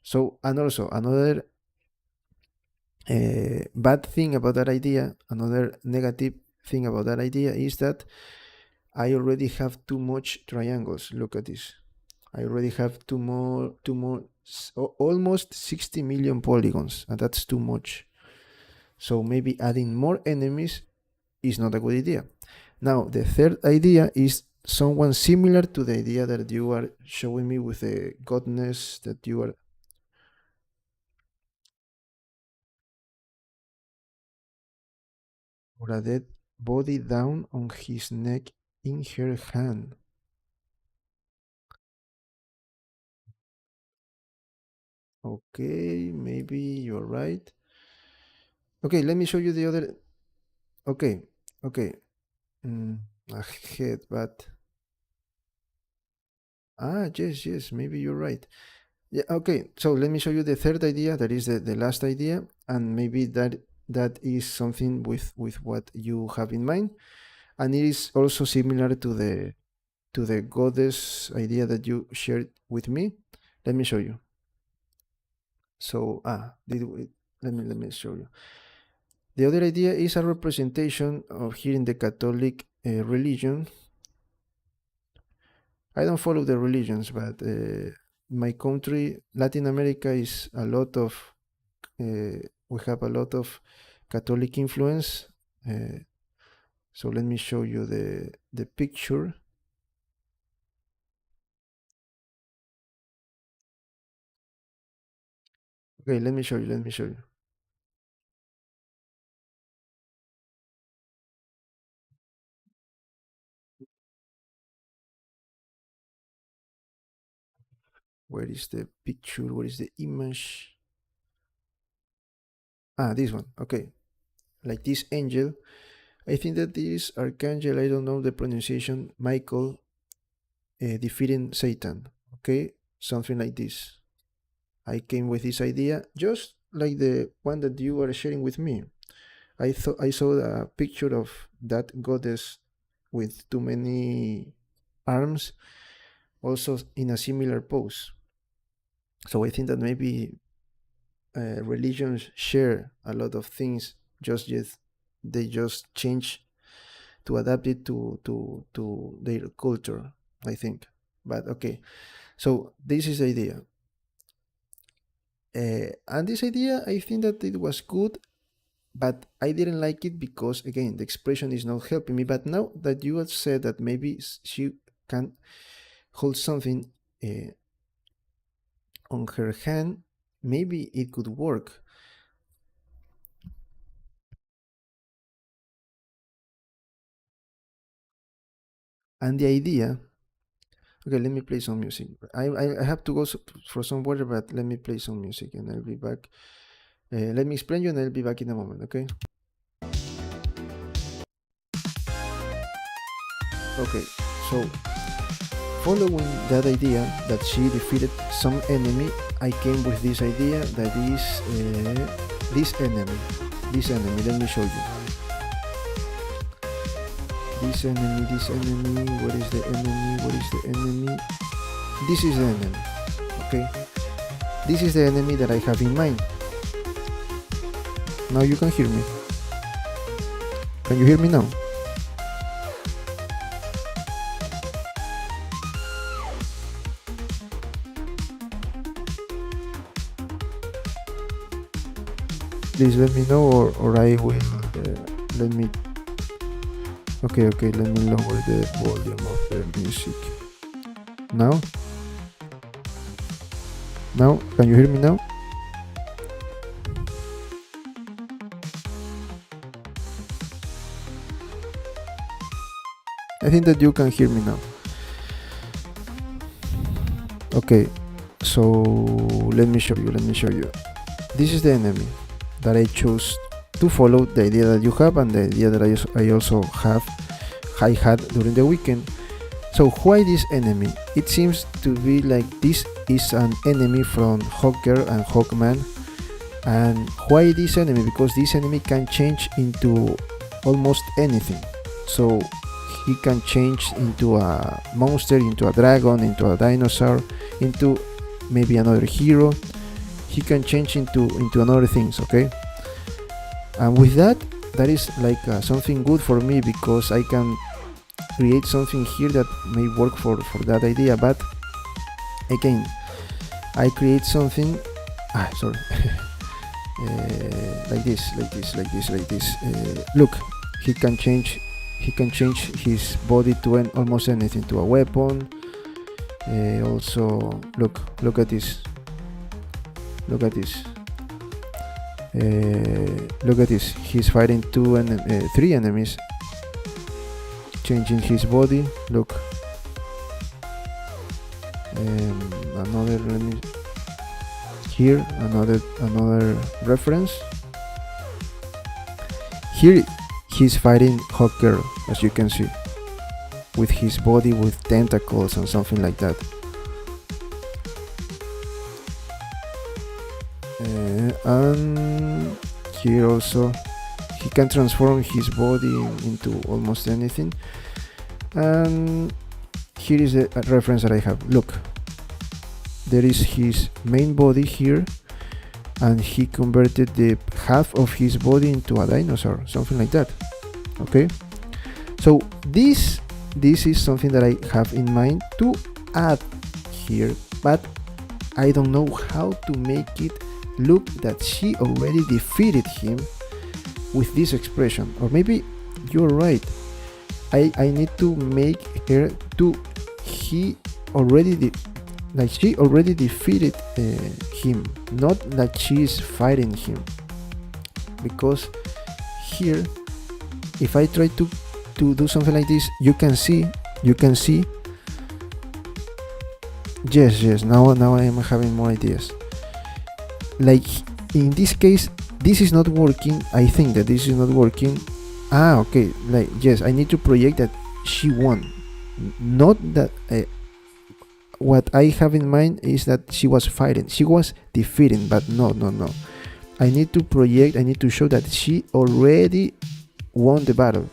So and also another bad thing about that idea, another negative thing about that idea is that I already have too much triangles. Look at this. I already have two more, almost 60 million polygons, and that's too much. So maybe adding more enemies is not a good idea. Now, the third idea is someone similar to the idea that you are showing me with the godness that you are. Or a dead body down on his neck in her hand. Okay, maybe you're right. Okay, let me show you the other. Okay, okay. Mm, a head, but yes, yes, maybe you're right. Yeah, okay. So let me show you the third idea. That is the last idea, and maybe that is something with what you have in mind, and it is also similar to the goddess idea that you shared with me. Let me show you. So let me show you. The other idea is a representation of here in the Catholic religion. I don't follow the religions, but my country, Latin America, is a lot of. We have a lot of Catholic influence. So let me show you the picture. Okay, let me show you. Let me show you. Where is the picture? Where is the image? Ah, this one. Okay, like this angel. I think that this archangel, I don't know the pronunciation, Michael, defeating Satan. Okay, something like this. I came with this idea just like the one that you were sharing with me. I thought I saw a picture of that goddess with too many arms, also in a similar pose. So I think that maybe religions share a lot of things. Just yet they just change to adapt it to their culture. I think. But okay, so this is the idea. And this idea, I think that it was good, but I didn't like it because, again, the expression is not helping me. But now that you have said that maybe she can hold something on her hand, maybe it could work. And the idea, okay, let me play some music. I have to go for some water, but let me play some music and I'll be back. Let me explain you and I'll be back in a moment, okay? Okay, so following that idea that she defeated some enemy, I came with this idea that is this enemy. This enemy, let me show you. This enemy, where is the enemy? Where is the enemy? This is the enemy, okay? This is the enemy that I have in mind. Now you can hear me. Can you hear me now? Please let me know, or I will let me. Okay, let me lower the volume of the music. Now, can you hear me now? I think that you can hear me now. Okay, so let me show you. This is the enemy that I chose to follow, the idea that you have and the idea that I also had during the weekend. So why this enemy? It seems to be like this is an enemy from Hawkgirl and Hawkman. And why this enemy? Because this enemy can change into almost anything. So he can change into a monster, into a dragon, into a dinosaur, into maybe another hero. He can change into another things, okay? And with that is like something good for me, because I can create something here that may work for that idea. But again, I create something sorry like this. Look, he can change his body to almost anything, to a weapon. Also look at this. Look at this. He's fighting three enemies, changing his body. Look. Another here, another reference. Here he's fighting Hawkgirl, as you can see, with his body with tentacles and something like that. And here also he can transform his body into almost anything. And here is a reference that I have. Look, there is his main body here, and he converted the half of his body into a dinosaur, something like that. Okay, so this is something that I have in mind to add here, but I don't know how to make it look that she already defeated him with this expression. Or maybe you're right, I need to make her to he already like she already defeated him, not like she is fighting him. Because here, if I try to do something like this, you can see, yes, now I am having more ideas. Like in this case, this is not working. I think that this is not working. Okay, like, yes, I need to project that she won, not that what I have in mind is that she was fighting, she was defeating, but no. I need to project, I need to show that she already won the battle.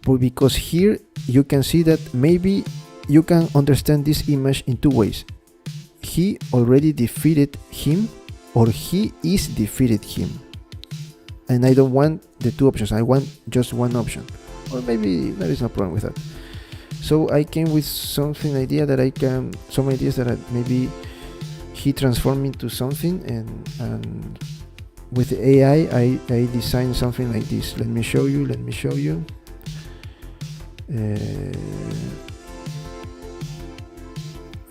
But because here you can see that maybe you can understand this image in two ways. He already defeated him, or he is defeated him. And I don't want the two options, I want just one option. Or maybe there is no problem with that. So I came with some ideas that maybe he transformed into something, and with AI I designed something like this. Let me show you.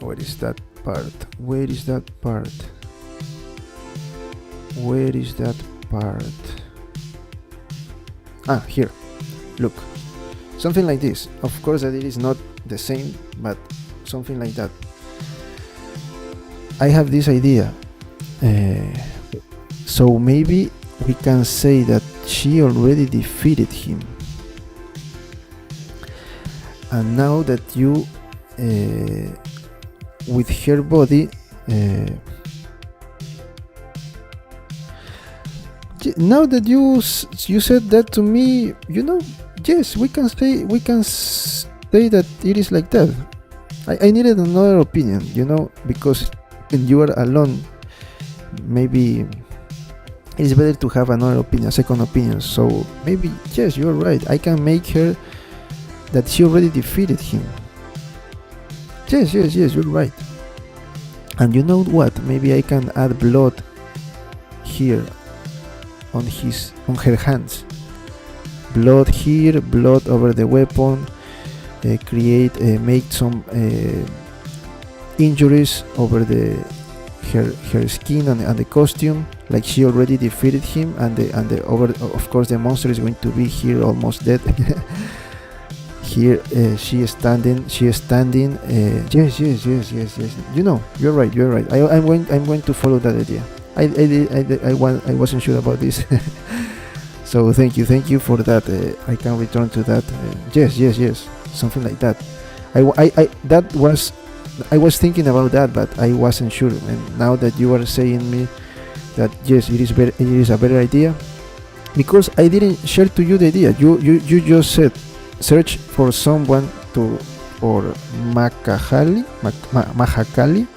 Where is that part? Here, look, something like this. Of course that it is not the same, but something like that. I have this idea, so maybe we can say that she already defeated him, and now that you with her body now that you said that to me, yes, we can say that it is like that. I needed another opinion, because when you are alone, maybe it's better to have another opinion, second opinion. So maybe, yes, you're right, I can make her that she already defeated him. Yes, you're right. And you know what, maybe I can add blood here on her hands, blood here, blood over the weapon, make some injuries over her skin and the costume, like she already defeated him, and of course the monster is going to be here almost dead. Here she is standing. Yes. You're right. I'm going to follow that idea. I wasn't sure about this. So thank you for that. I can return to that. Yes, something like that. I was thinking about that, but I wasn't sure. And now that you are saying me that yes, it is a better idea, because I didn't share to you the idea. You just said search for someone or Mahakali,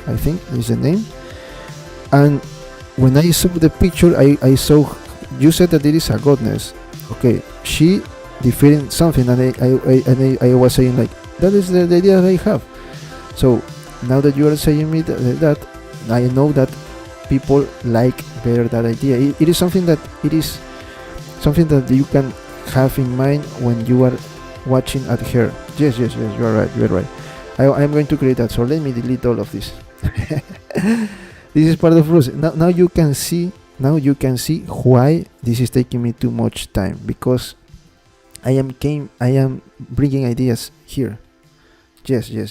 I think is the name. And when I saw the picture, I saw you said that it is a goddess. Okay, she defeating something, and I was saying like that is the idea that I have. So now that you are saying me that I know that people like better that idea. It is something that you can have in mind when you are watching at her. Yes, you are right. I'm going to create that. So let me delete all of this. This is part of rules. Now you can see why this is taking me too much time, because I am bringing ideas here. Yes, you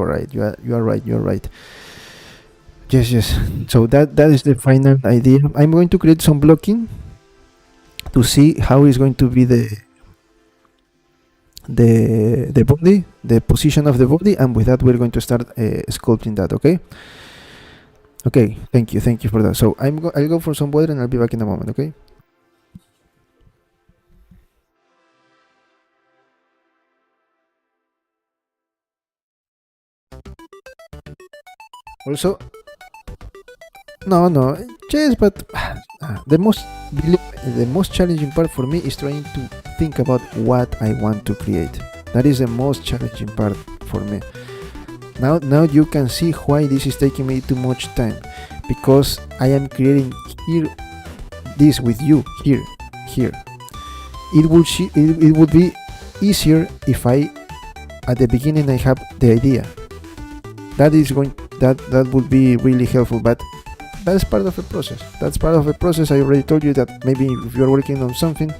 are right. Yes. So that is the final idea. I'm going to create some blocking to see how is going to be the body, the position of the body, and with that we're going to start sculpting that. Okay, thank you for that. So I'll go for some water and I'll be back in a moment. Okay. Also, no, yes, but the most challenging part for me is trying to think about what I want to create. That is the most challenging part for me. Now you can see why this is taking me too much time, because I am creating here this with you here. It would be easier if I at the beginning I have the idea. That would be really helpful, but that's part of the process. I already told you that maybe if you're working on something,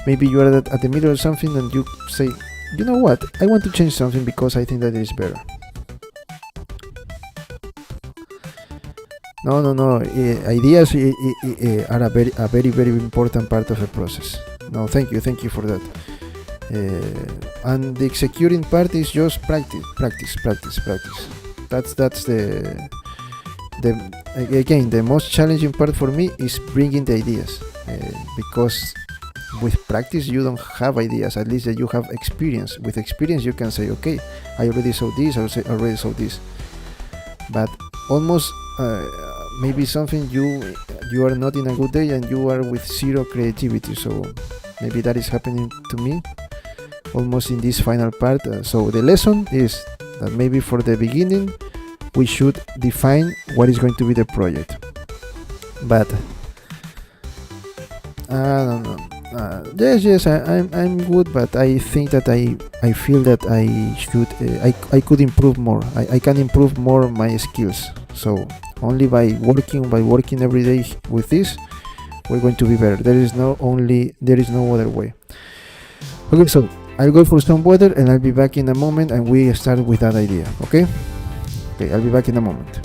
maybe you are at the middle of something and you say, you know what, I want to change something because I think that it is better. No. Ideas are a very important part of the process. No, thank you for that. And the executing part is just practice. That's the again, the most challenging part for me is bringing the ideas, because with practice you don't have ideas. At least that you have experience. With experience you can say, okay, I already saw this, but almost maybe something you are not in a good day and you are with zero creativity. So maybe that is happening to me almost in this final part. So the lesson is that maybe for the beginning we should define what is going to be the project. But I don't know. Yes, I'm good, but I think that I feel that I should I could improve more. I can improve more my skills. So only by working every day with this, we're going to be better. There is no other way. Okay, so I'll go for some water and I'll be back in a moment, and we start with that idea. Okay, I'll be back in a moment.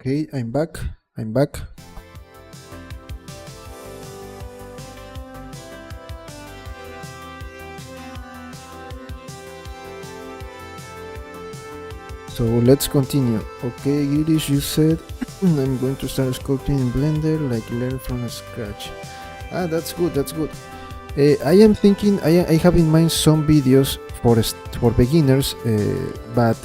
Okay, I'm back. I'm back. So let's continue. Okay, Girish, you said I'm going to start sculpting in Blender, like learn from scratch. Ah, that's good. That's good. I am thinking. I have in mind some videos for beginners, but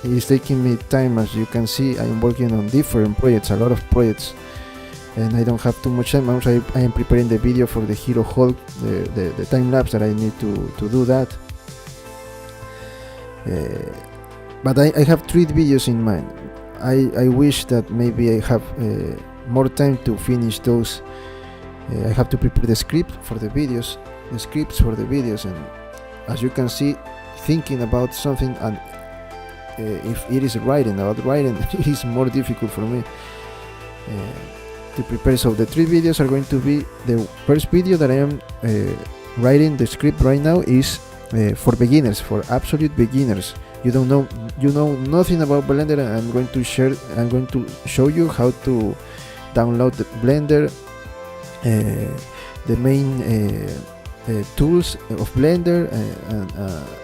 it's taking me time. As you can see, I am working on different projects, a lot of projects, and I don't have too much time. Also, I am preparing the video for the Hero Hol, the time lapse that I need to do that. But I have 3 videos in mind. I wish that maybe I have more time to finish those. I have to prepare the script for the videos, the scripts for the videos, and as you can see, thinking about something and if it is writing it is more difficult for me to prepare. So the 3 videos are going to be: the first video that I am writing the script right now is for beginners, for absolute beginners. You know nothing about Blender, and I'm going to show you how to download the Blender, the main tools of Blender,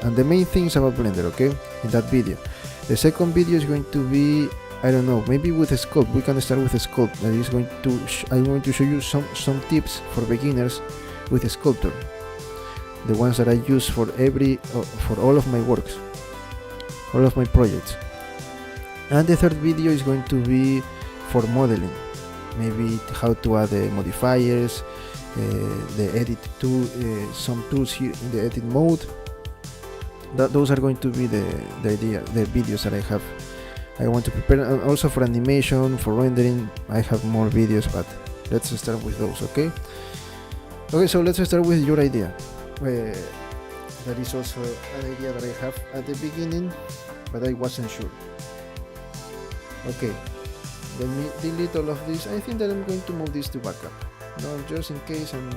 and the main things about Blender, okay, in that video. The second video is going to be, I don't know, maybe with a sculpt. We can start with a sculpt. That is going to I'm going to show you some tips for beginners with a sculptor, the ones that I use for all of my works, all of my projects. And the third video is going to be for modeling, maybe how to add the modifiers, the edit tool, some tools here in the edit mode. Those are going to be the videos that I want to prepare. And also for animation, for rendering, I have more videos, but let's start with those. Okay, so let's start with your idea. That is also an idea that I have at the beginning, but I wasn't sure. Okay, let me delete all of this. I think that I'm going to move this to backup. No, just in case I'm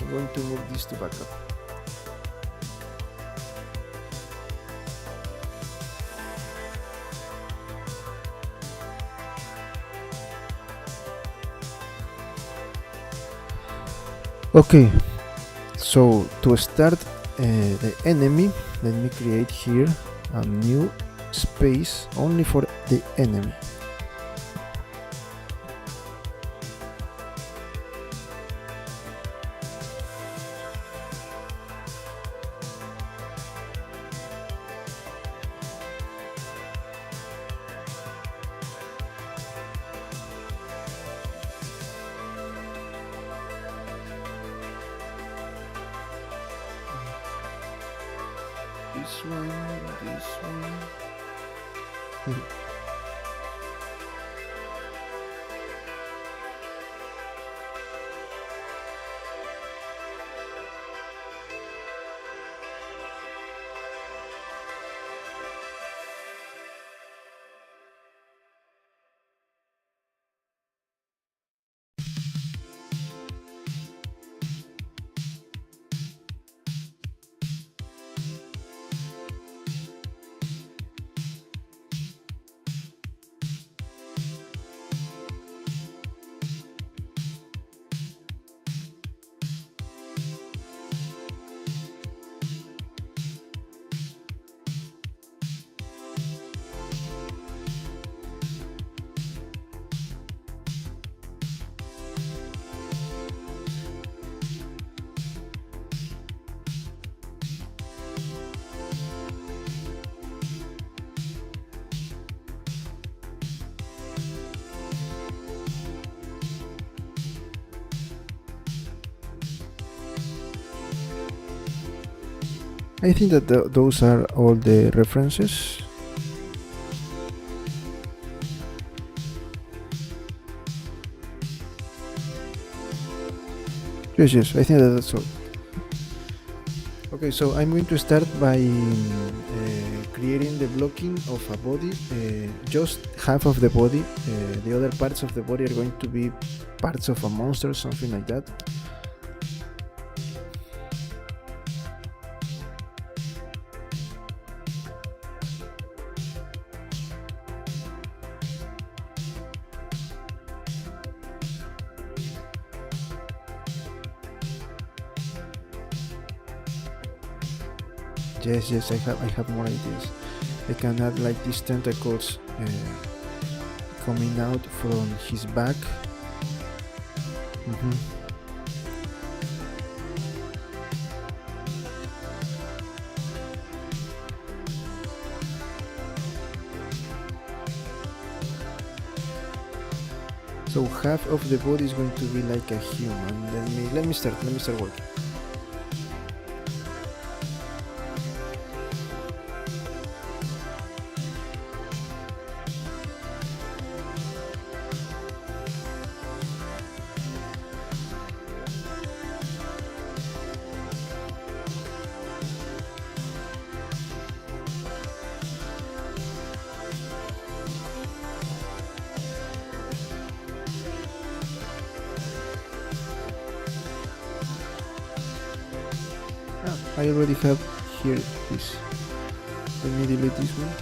going to move this to backup. Okay, so to start the enemy, let me create here a new space only for the enemy. This one. I think that those are all the references. Yes, I think that's all. Okay, so I'm going to start by creating the blocking of a body, just half of the body. The other parts of the body are going to be parts of a monster, something like that. Yes, I have more ideas. I can add like these tentacles coming out from his back. Mhm. So half of the body is going to be like a human. Let me start working. I already have here this. Let me delete this one.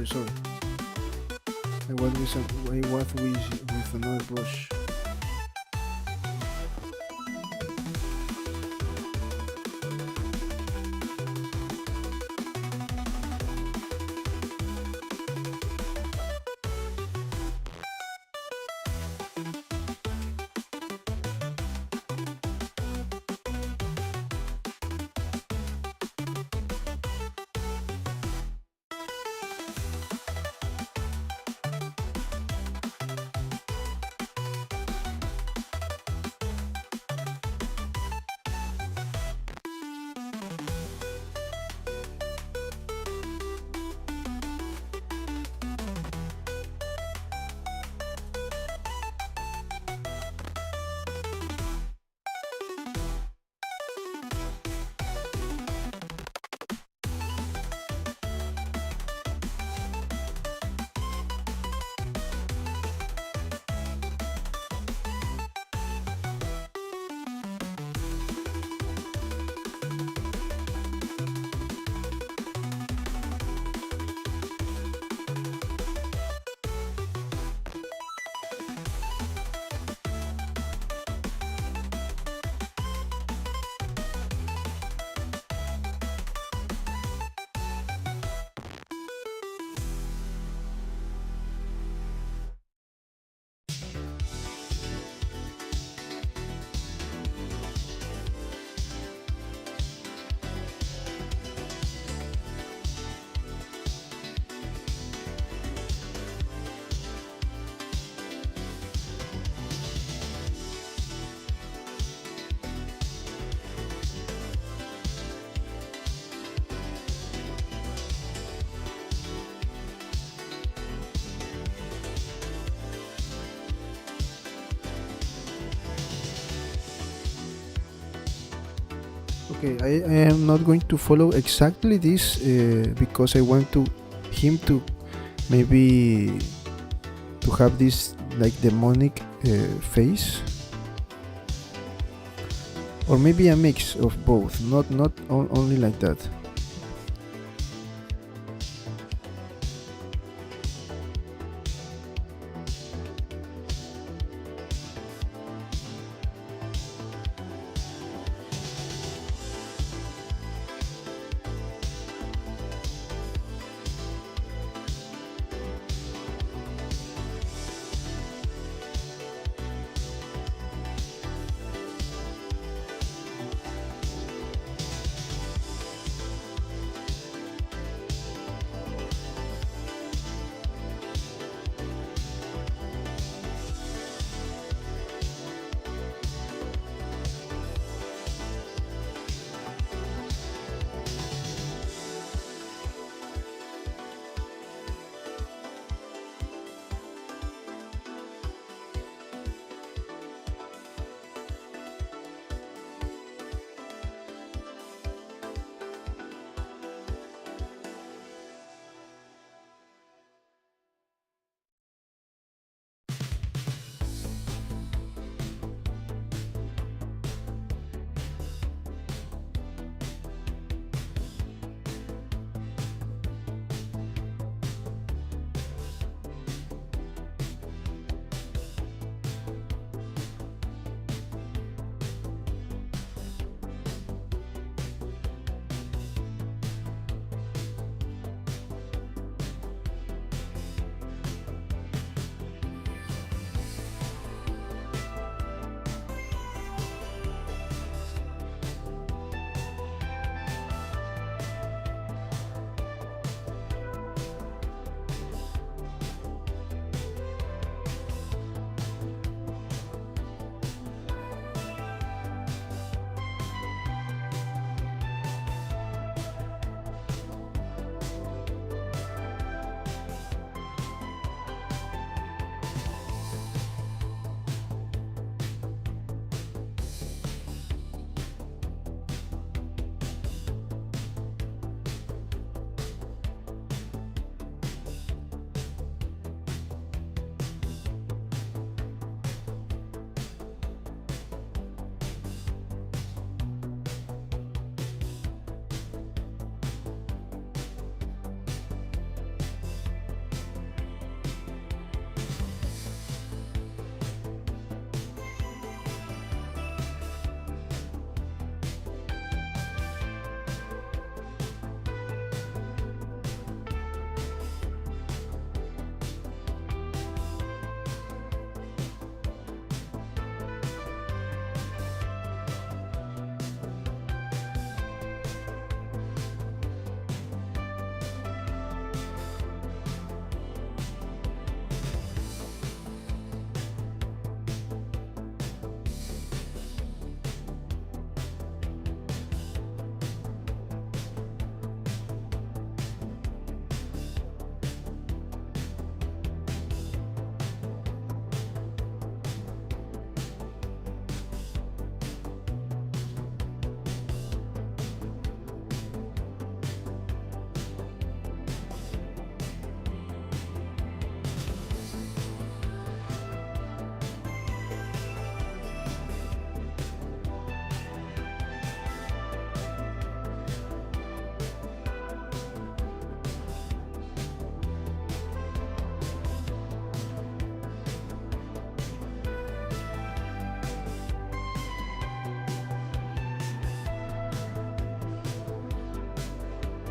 Sorry. I was with another brush. Okay, I am not going to follow exactly this because I want him to maybe to have this like demonic face. or maybe a mix of both, not only like that.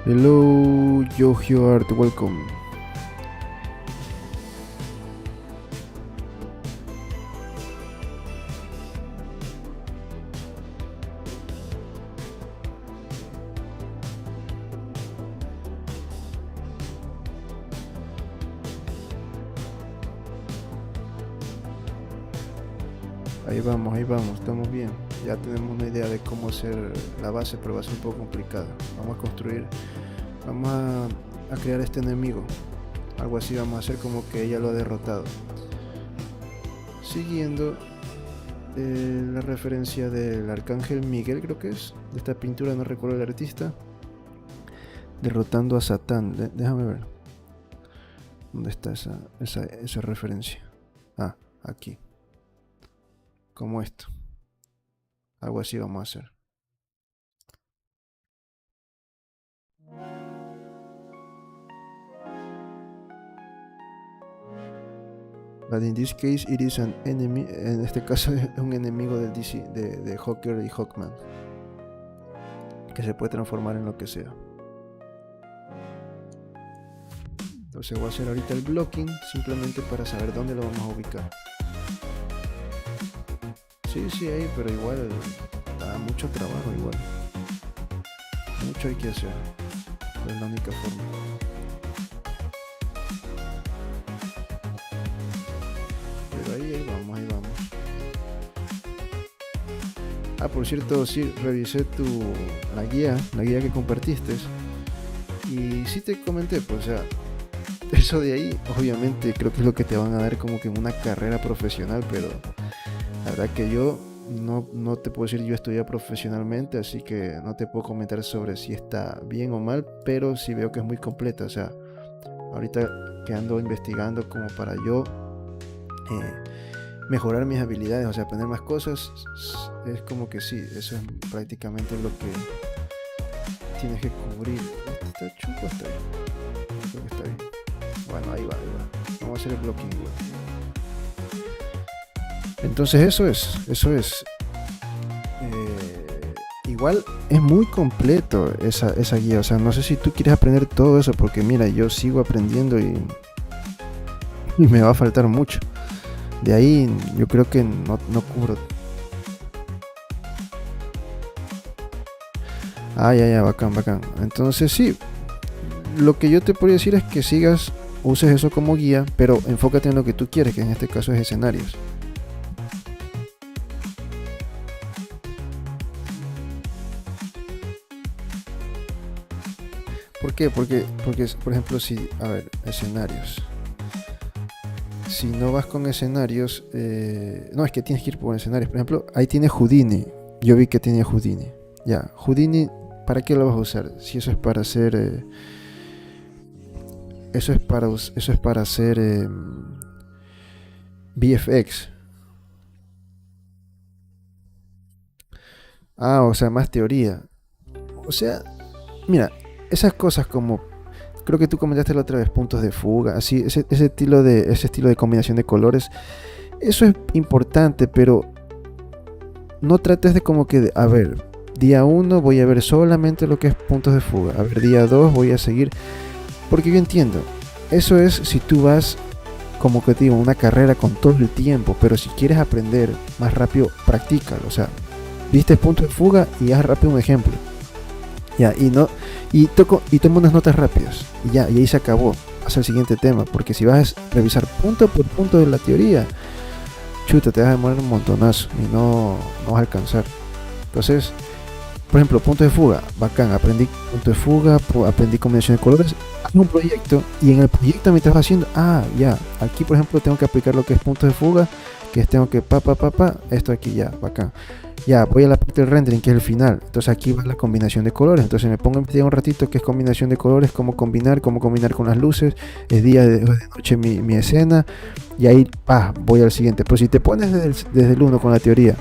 Hello, Yohio Art, welcome. Ahí vamos, estamos bien. Ya tenemos una idea de cómo hacer la base, pero va a ser un poco complicada. Vamos a construir, vamos a crear este enemigo. Algo así vamos a hacer como que ella lo ha derrotado. Siguiendo la referencia del arcángel Miguel, creo que es, de esta pintura, no recuerdo el artista, derrotando a Satán. Déjame ver. ¿Dónde está esa referencia? Ah, aquí. Como esto. algo así vamos a hacer. But in this case it is an enemy. En este caso es un enemigo del DC, de Hawkgirl y Hawkman, que se puede transformar en lo que sea. Entonces voy a hacer ahorita el blocking simplemente para saber dónde lo vamos a ubicar. Sí, ahí, pero igual da mucho trabajo, igual. Mucho hay que hacer. Es la única forma. Pero ahí vamos. Ah, por cierto, sí, revisé la guía que compartiste. Y sí te comenté, pues, o sea, eso de ahí, obviamente, creo que es lo que te van a dar como que una carrera profesional, pero la verdad que yo no te puedo decir, yo estudié profesionalmente, así que no te puedo comentar sobre si está bien o mal, pero sí veo que es muy completa. O sea, ahorita que ando investigando como para yo mejorar mis habilidades, o sea, aprender más cosas, es como que sí, eso es prácticamente lo que tienes que cubrir. ¿Está chupo? Está bien. Creo que está bien. Bueno, ahí va. Vamos a hacer el blocking igual. Entonces eso es. Igual es muy completo esa guía. O sea, no sé si tú quieres aprender todo eso, porque mira, yo sigo aprendiendo y me va a faltar mucho. De ahí yo creo que no cubro. Ya, bacán. Entonces sí, lo que yo te podría decir es que uses eso como guía, pero enfócate en lo que tú quieres, que en este caso es escenarios. ¿Por qué? Porque por ejemplo, escenarios. Si no vas con escenarios, no, es que tienes que ir por escenarios. Por ejemplo, ahí tiene Houdini. Yo vi que tiene Houdini. Ya, Houdini, ¿para qué lo vas a usar? Si eso es para hacer... eso es para hacer VFX. O sea, más teoría. O sea, mira, esas cosas como... Creo que tú comentaste la otra vez, puntos de fuga, así, ese estilo de combinación de colores. Eso es importante, pero no trates de como que, a ver, día 1 voy a ver solamente lo que es puntos de fuga. A ver, día 2 voy a seguir. Porque yo entiendo, eso es si tú vas, como que te digo, una carrera con todo el tiempo. Pero si quieres aprender más rápido, practícalo. O sea, viste puntos de fuga y haz rápido un ejemplo. Ya, y toma unas notas rápidas. Y ahí se acabó. Haz el siguiente tema. Porque si vas a revisar punto por punto de la teoría, chuta, te vas a demorar un montonazo y no vas a alcanzar. Entonces, por ejemplo, punto de fuga, bacán, aprendí punto de fuga, aprendí combinación de colores, haz un proyecto y en el proyecto mientras vas haciendo, aquí por ejemplo tengo que aplicar lo que es punto de fuga, que es tengo que esto aquí ya, bacán. Ya, voy a la parte del rendering, que es el final. Entonces aquí va la combinación de colores. Entonces me pongo a investigar un ratito qué es combinación de colores, cómo combinar con las luces. Es día de noche mi escena. Y ahí voy al siguiente. Pero si te pones desde el 1 con la teoría,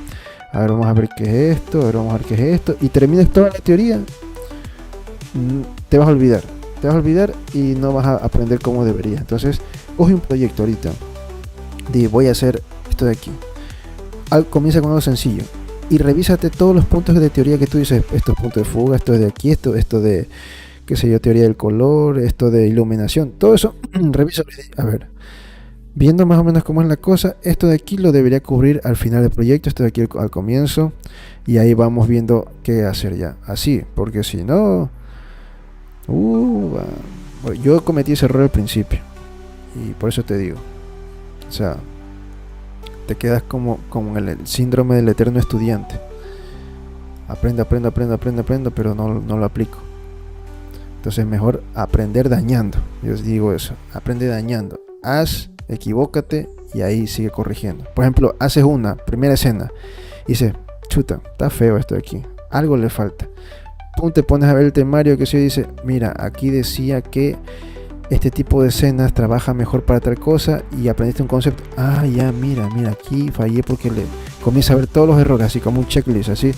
a ver, vamos a ver qué es esto, y terminas toda la teoría, te vas a olvidar y no vas a aprender como deberías. Entonces, coge un proyecto ahorita. Voy a hacer esto de aquí. Comienza con algo sencillo. Y revísate todos los puntos de teoría que tú dices, estos puntos de fuga, esto es de aquí, esto de, qué sé yo, teoría del color, esto de iluminación, todo eso, revísalo. A ver, viendo más o menos cómo es la cosa, esto de aquí lo debería cubrir al final del proyecto, esto de aquí al comienzo, y ahí vamos viendo qué hacer ya, así, porque si no, bueno, yo cometí ese error al principio, y por eso te digo, o sea, te quedas como el síndrome del eterno estudiante. Aprendo, pero no lo aplico. Entonces mejor aprender dañando. Yo digo eso, aprende dañando. Equivócate y ahí sigue corrigiendo. Por ejemplo, haces una primera escena y dices, chuta, está feo esto de aquí, algo le falta. Te pones a ver el temario que se dice, mira, aquí decía que este tipo de escenas trabaja mejor para tal cosa y aprendiste un concepto. Mira, aquí fallé porque le comienza a ver todos los errores, así como un checklist, así.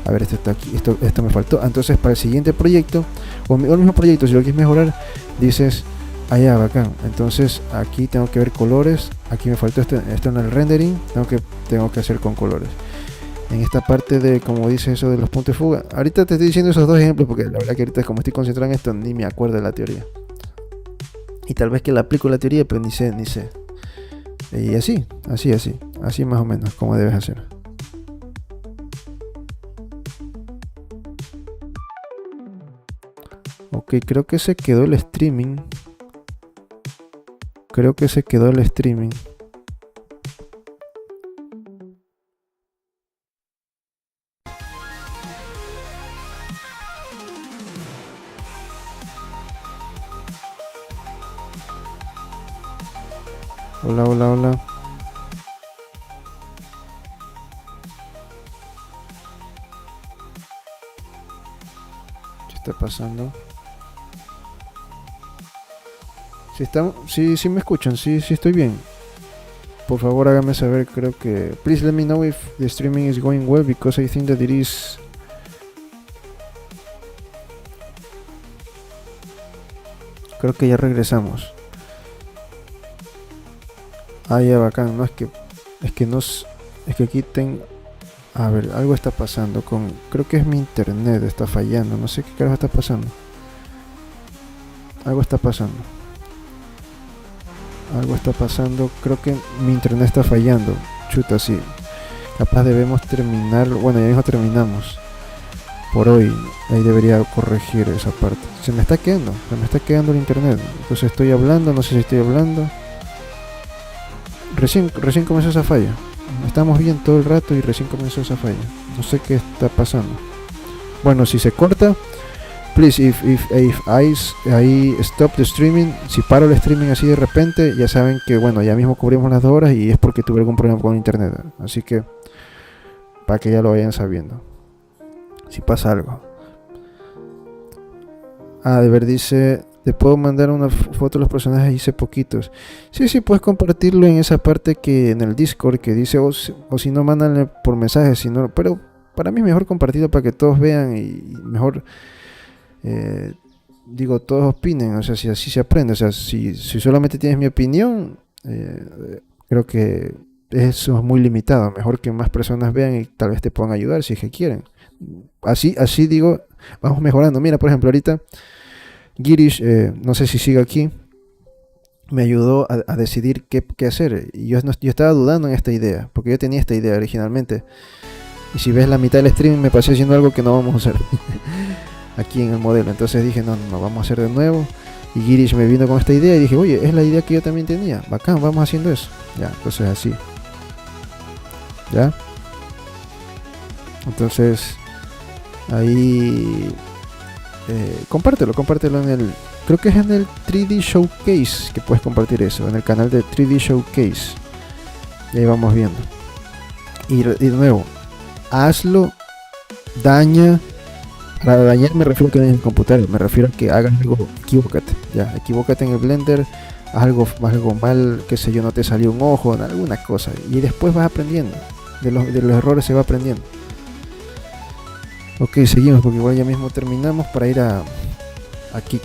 A ver, esto está aquí, esto me faltó. Entonces, para el siguiente proyecto, o el mismo proyecto, si lo quieres mejorar, dices, allá, bacán. Entonces, aquí tengo que ver colores. Aquí me faltó esto en el rendering. Tengo que hacer con colores. En esta parte de, como dice eso de los puntos de fuga. Ahorita te estoy diciendo esos dos ejemplos porque la verdad que ahorita, como estoy concentrado en esto, ni me acuerdo de la teoría. Y tal vez que la aplico la teoría, pero ni sé. Y así más o menos, como debes hacer. Ok, creo que se quedó el streaming. Hola. ¿Qué está pasando? Sí me escuchan, sí estoy bien. Por favor, hágame saber, creo que... Please let me know if the streaming is going well, because I think that it is... Creo que ya regresamos. Ya bacán, no es que... Es que aquí tengo... A ver, algo está pasando con... Creo que es mi internet, está fallando, no sé qué carajo está pasando. Algo está pasando, creo que mi internet está fallando. Chuta, sí. Capaz debemos terminar, bueno, ya mismo terminamos por hoy. Ahí debería corregir esa parte. Se me está quedando el internet. Entonces estoy hablando, no sé si estoy hablando. Recién comenzó esa falla. Estamos bien todo el rato y recién comenzó esa falla. No sé qué está pasando. Bueno, si se corta, please, if I stop the streaming, si paro el streaming así de repente, ya saben que bueno, ya mismo cubrimos las 2 horas y es porque tuve algún problema con internet. Así que para que ya lo vayan sabiendo. Si pasa algo. De ver, dice, te puedo mandar una foto de los personajes, hice poquitos. Sí, puedes compartirlo en esa parte que en el Discord que dice, o si no, mándale por mensajes, pero para mí es mejor compartirlo para que todos vean y mejor, todos opinen, o sea, si así se aprende, o sea, si solamente tienes mi opinión, creo que eso es muy limitado, mejor que más personas vean y tal vez te puedan ayudar si es que quieren. Así vamos mejorando. Mira, por ejemplo, ahorita Girish, no sé si sigue aquí, me ayudó a decidir qué hacer. Y yo estaba dudando en esta idea, porque yo tenía esta idea originalmente. Y si ves la mitad del stream, me pasé haciendo algo que no vamos a hacer aquí en el modelo. Entonces dije, no, vamos a hacer de nuevo. Y Girish me vino con esta idea y dije, oye, es la idea que yo también tenía. Bacán, vamos haciendo eso. Ya, entonces así. ¿Ya? Entonces, ahí... compártelo en el... Creo que es en el 3D Showcase que puedes compartir eso, en el canal de 3D Showcase. Y ahí vamos viendo. Y de nuevo, hazlo, para dañar me refiero a que en el computador, me refiero a que hagas algo, equivócate en el Blender, haz algo mal, qué sé yo, no te salió un ojo, alguna cosa, y después vas aprendiendo, de los errores se va aprendiendo. Ok, seguimos porque igual ya mismo terminamos para ir a Kik.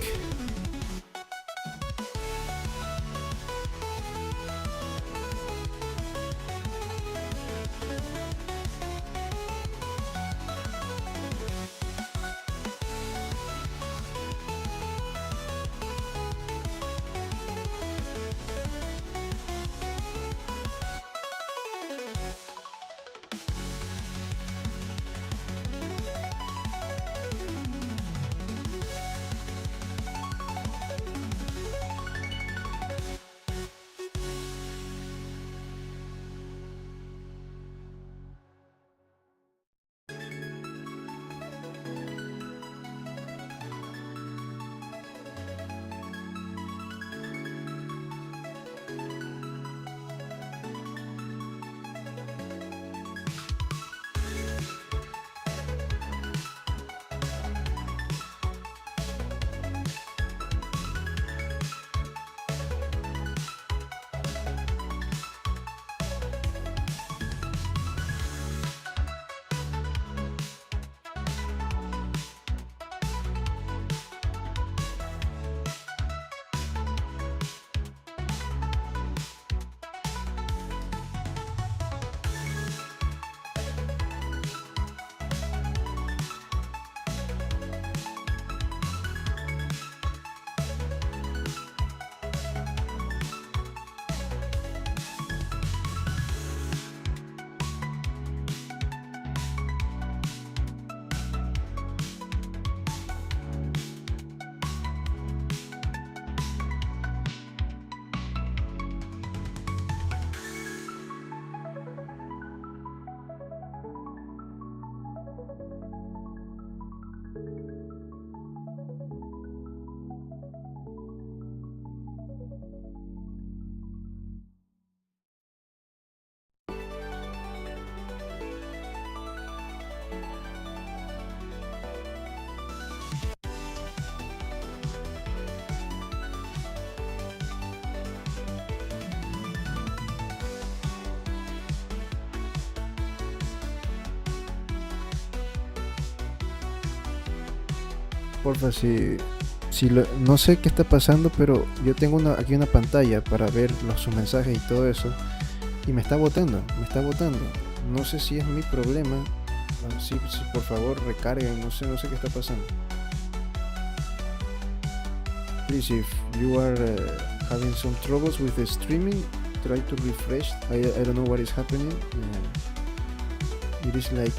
porfa, no sé qué está pasando, pero yo tengo aquí una pantalla para ver sus mensajes y todo eso, y me está botando. No sé si es mi problema. Sí, por favor recarguen, no sé qué está pasando. Please, if you are having some troubles with the streaming, try to refresh. I don't know what is happening. It is like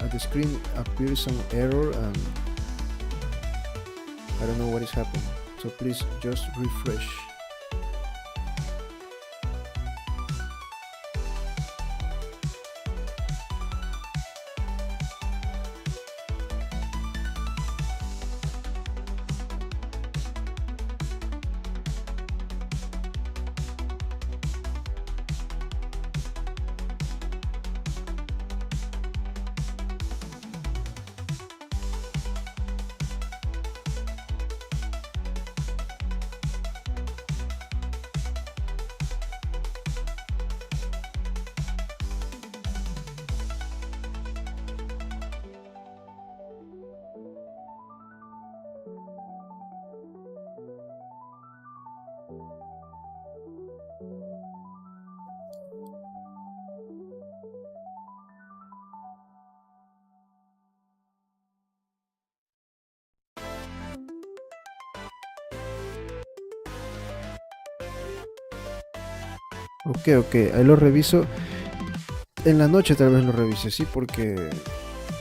at the screen appears some error, and I don't know what is happening. So please just refresh. Ok, ahí lo reviso. En la noche tal vez lo revise, sí, porque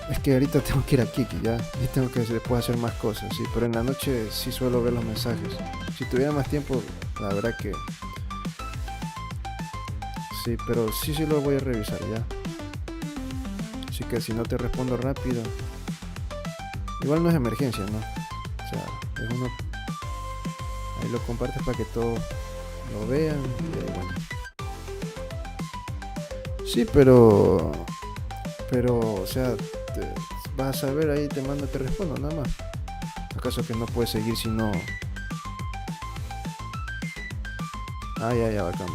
es que ahorita tengo que ir a Kiki ya, y tengo que después hacer más cosas, sí, pero en la noche sí suelo ver los mensajes. Si tuviera más tiempo, la verdad que sí, pero sí lo voy a revisar ya. Así que si no te respondo rápido, igual no es emergencia, ¿no? O sea, es uno, ahí lo compartes para que todos lo vean y bueno. Sí, pero o sea, vas a ver ahí, te respondo nada más. ¿Acaso que no puedes seguir si no? Ya, bacán.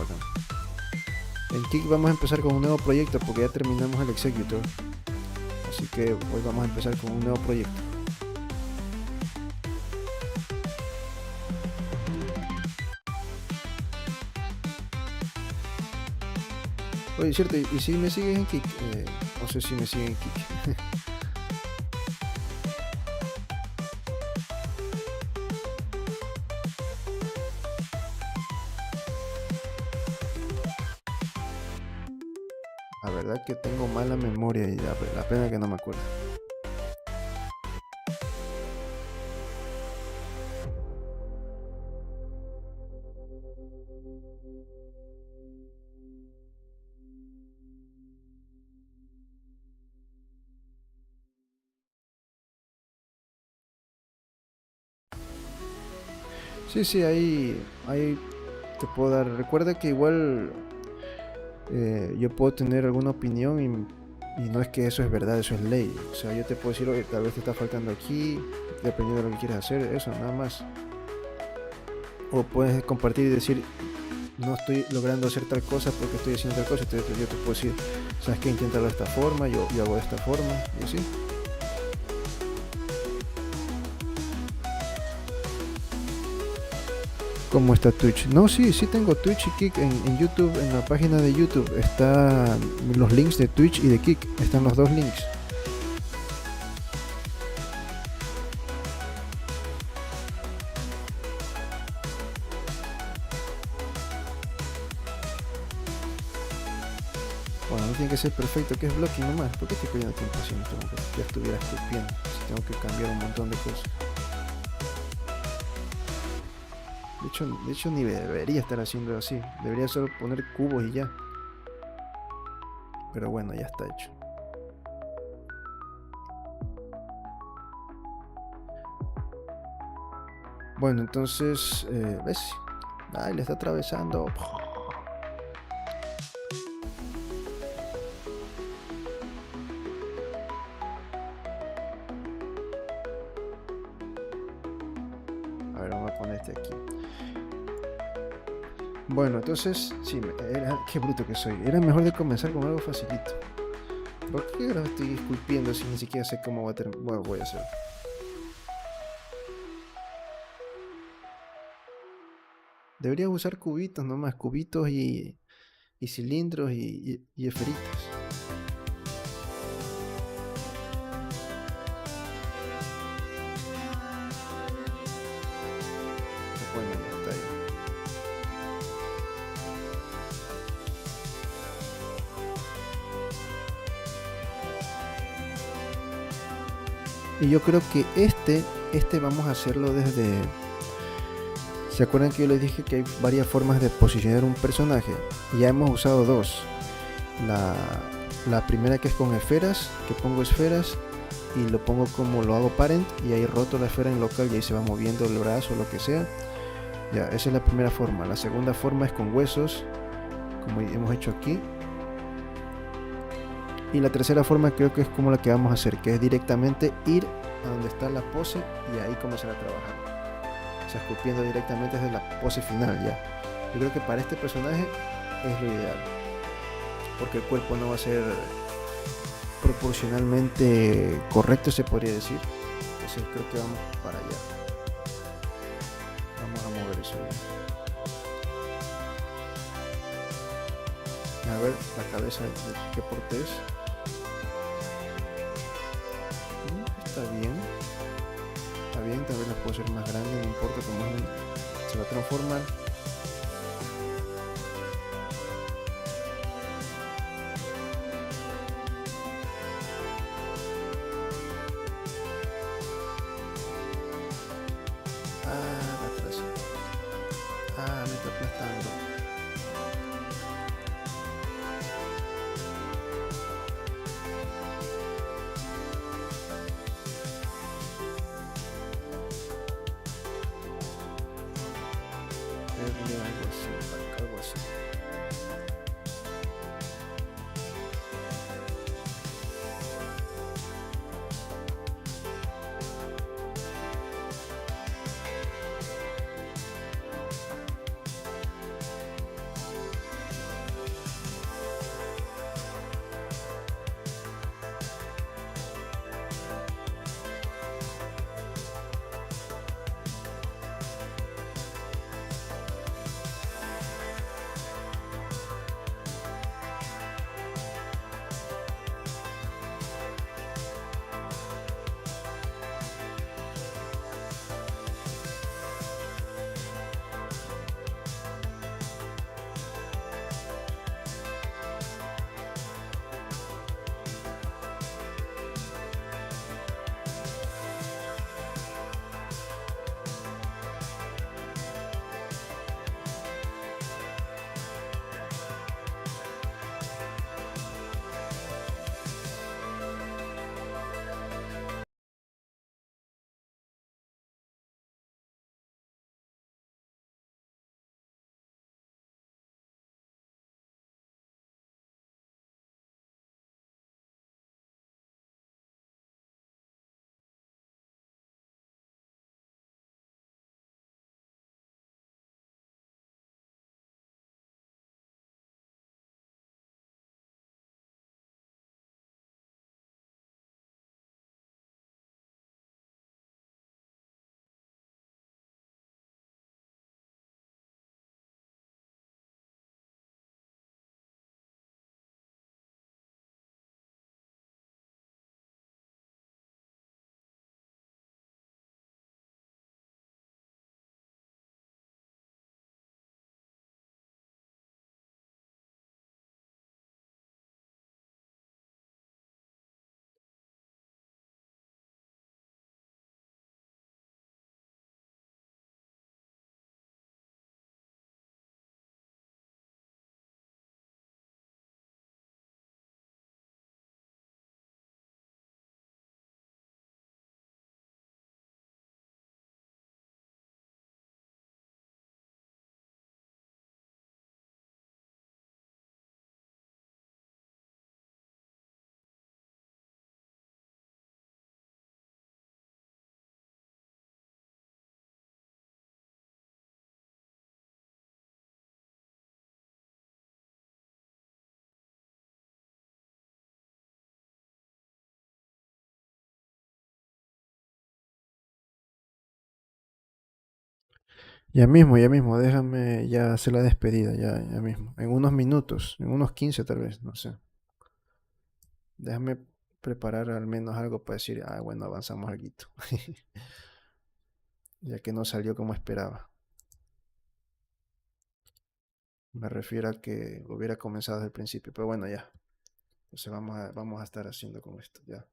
En Kik vamos a empezar con un nuevo proyecto porque ya terminamos el Executor. Así que hoy vamos a empezar con un nuevo proyecto. Oye, cierto, ¿y si me sigues en Kik? No sé si me siguen en Kik. La verdad que tengo mala memoria y la pena que no me acuerdo. Sí, ahí te puedo dar. Recuerda que igual yo puedo tener alguna opinión y no es que eso es verdad, eso es ley. O sea, yo te puedo decir, oye, tal vez te está faltando aquí, dependiendo de lo que quieras hacer, eso, nada más. O puedes compartir y decir, no estoy logrando hacer tal cosa porque estoy haciendo tal cosa. Entonces yo te puedo decir, sabes que inténtalo de esta forma, yo hago de esta forma, y así. ¿Cómo está Twitch? No, sí tengo Twitch y Kik en YouTube. En la página de YouTube están los links de Twitch y de Kik. Están los dos links. Bueno, no tiene que ser perfecto, que es blocking nomás. ¿Por qué estoy perdiendo tiempo haciendo esto? Ya estuviera escupiendo. Si tengo que cambiar un montón de cosas. De hecho ni debería estar haciendo así. Debería solo poner cubos y ya. Pero bueno, ya está hecho. Bueno, entonces, ¿ves? Ay, le está atravesando. A ver, vamos a poner este aquí. Bueno, entonces, sí, qué bruto que soy. Era mejor de comenzar con algo facilito. ¿Por qué ahora estoy esculpiendo si ni siquiera sé cómo va a terminar? Bueno, voy a hacer. Debería usar cubitos nomás, cubitos y cilindros y esferitas. Bueno, ya está ahí. Y yo creo que este vamos a hacerlo desde... ¿Se acuerdan que yo les dije que hay varias formas de posicionar un personaje? Ya hemos usado dos. La primera, que es con esferas, que pongo esferas y lo pongo como lo hago parent, y ahí roto la esfera en local y ahí se va moviendo el brazo o lo que sea. Ya, esa es la primera forma. La segunda forma es con huesos, como hemos hecho aquí. Y la tercera forma creo que es como la que vamos a hacer, que es directamente ir a donde está la pose y ahí comenzar a trabajar. O sea, esculpiendo directamente desde la pose final ya. Yo creo que para este personaje es lo ideal, porque el cuerpo no va a ser proporcionalmente correcto, se podría decir. Entonces creo que vamos para allá. Vamos a mover eso. A ver la cabeza de qué porte es. Está bien. Está bien, tal vez la puedo hacer más grande, no importa, como se va a transformar. Me está aplastando. Algo así. ya mismo, déjame ya hacer la despedida, ya mismo. En unos minutos, en unos 15 tal vez, no sé. Déjame preparar al menos algo para decir, ah, bueno, avanzamos algo. Ya que no salió como esperaba. Me refiero a que hubiera comenzado desde el principio, pero bueno, ya. Entonces vamos a estar haciendo con esto, ya.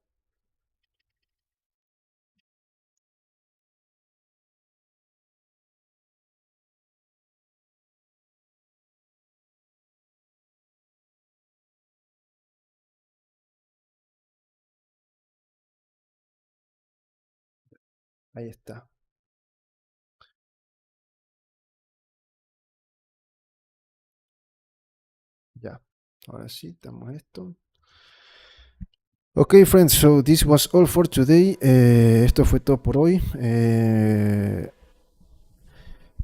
Ahí está, ya. Ahora sí, estamos esto. Ok, friends, so this was all for today. Esto fue todo por hoy.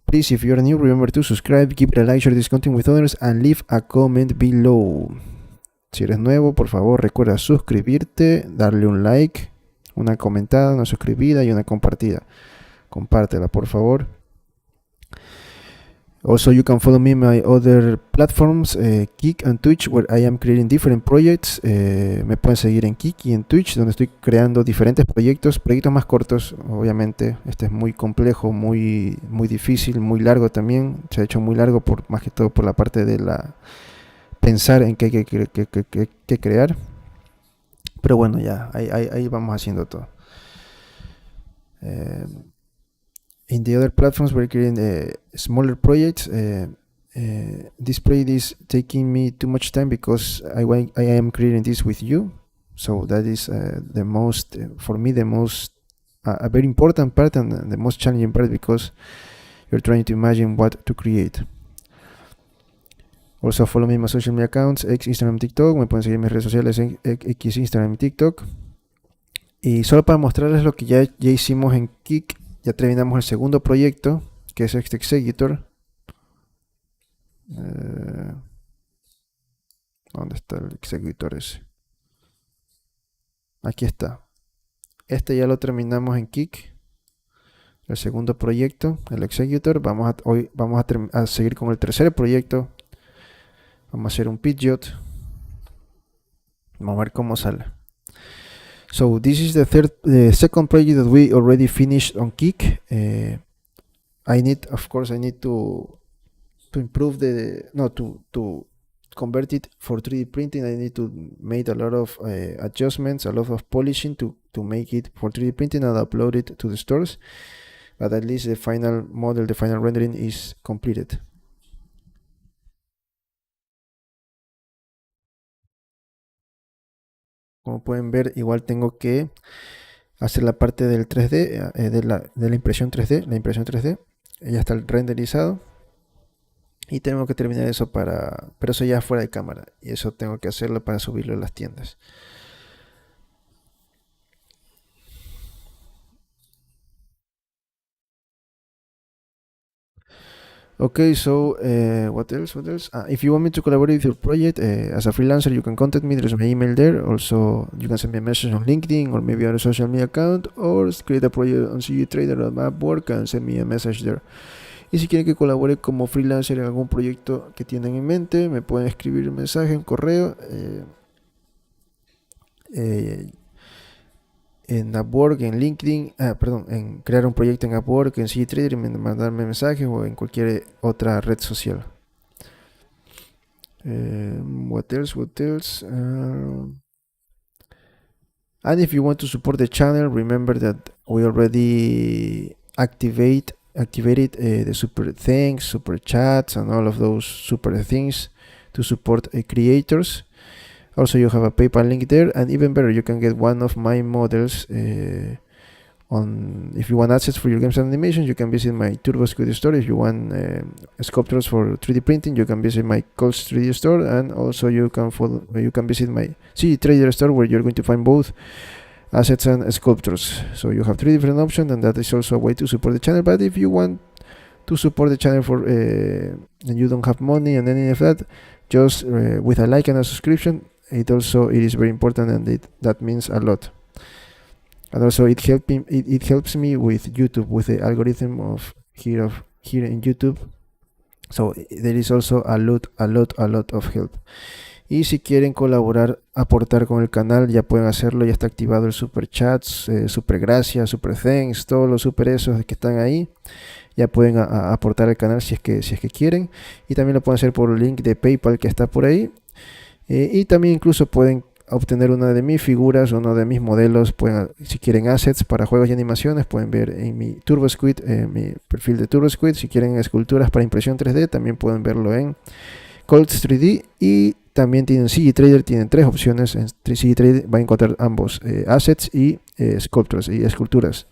Please, if you're new, remember to subscribe, give it a like, share this content with others, and leave a comment below. Si eres nuevo, por favor, recuerda suscribirte, darle un like, una comentada, una suscribida y una compartida. Compártela, por favor. Also, you can follow me in my other platforms, Kik and Twitch, where I am creating different projects. Me pueden seguir en Kik y en Twitch, donde estoy creando diferentes proyectos más cortos, obviamente. Este es muy complejo, muy difícil, muy largo también. Se ha hecho muy largo, más que todo por la parte de la pensar en qué que crear. Pero bueno, ya, ahí vamos haciendo todo. In the other platforms, we're creating smaller projects. This project is taking me too much time because I am creating this with you. So that is the most, for me, the most, a very important part and the most challenging part because you're trying to imagine what to create. Also follow me in my social media accounts, X, Instagram, TikTok. Me pueden seguir en mis redes sociales en X, Instagram y TikTok. Y solo para mostrarles lo que ya hicimos en Kik, ya terminamos el segundo proyecto, que es este Executor. ¿Dónde está el Executor ese? Aquí está. Este ya lo terminamos en Kik. El segundo proyecto, el Executor. Hoy vamos a seguir con el tercer proyecto. Vamos a hacer un Pidgeot. Vamos a ver cómo sale. So this is the second project that we already finished on Kik. I need to improve to convert it for 3D printing. I need to make a lot of adjustments, a lot of polishing to make it for 3D printing and upload it to the stores. But at least the final model, the final rendering is completed. Como pueden ver, igual tengo que hacer la parte del 3D, de la impresión 3D. La impresión 3D ya está renderizado. Y tengo que terminar eso pero eso ya fuera de cámara. Y eso tengo que hacerlo para subirlo a las tiendas. Okay, so what else? If you want me to collaborate with your project as a freelancer, you can contact me. There's my email there. Also, you can send me a message on LinkedIn or maybe on a social media account, or create a project on CG Trader or Upwork and send me a message there. Y si quieren que colabore como freelancer en algún proyecto que tienen en mente, me pueden escribir un mensaje, un correo. En Upwork, en LinkedIn, en crear un proyecto en Upwork, en CG Trader y mandarme mensajes o en cualquier otra red social. What else? And if you want to support the channel, remember that we already activated the super thanks, super chats, and all of those super things to support creators. Also, you have a PayPal link there, and even better, you can get one of my models if you want assets for your games and animations. You can visit my Turbo Studio store. If you want sculptures for 3D printing, you can visit my Coles 3D store, and also you can visit my CG Trader store, where you're going to find both assets and sculptures. So you have 3 different options, and that is also a way to support the channel. But if you want to support the channel and you don't have money and any of that, just with a like and a subscription, it is very important, and that means a lot. And also it helps me with YouTube, with the algorithm of here in YouTube. So there is also a lot of help. Y si quieren colaborar, aportar con el canal, ya pueden hacerlo. Ya está activado el super chats, super gracias, super thanks, todos los super esos que están ahí. Ya pueden aportar al canal si es que quieren. Y también lo pueden hacer por el link de PayPal que está por ahí. Y también incluso pueden obtener una de mis figuras, uno de mis modelos. Pueden, si quieren assets para juegos y animaciones, pueden ver en mi TurboSquid, mi perfil de TurboSquid. Si quieren esculturas para impresión 3D, también pueden verlo en Colts 3D. Y también tienen CG Trader, tienen 3 opciones. En CG Trader va a encontrar ambos, assets y sculptures y esculturas.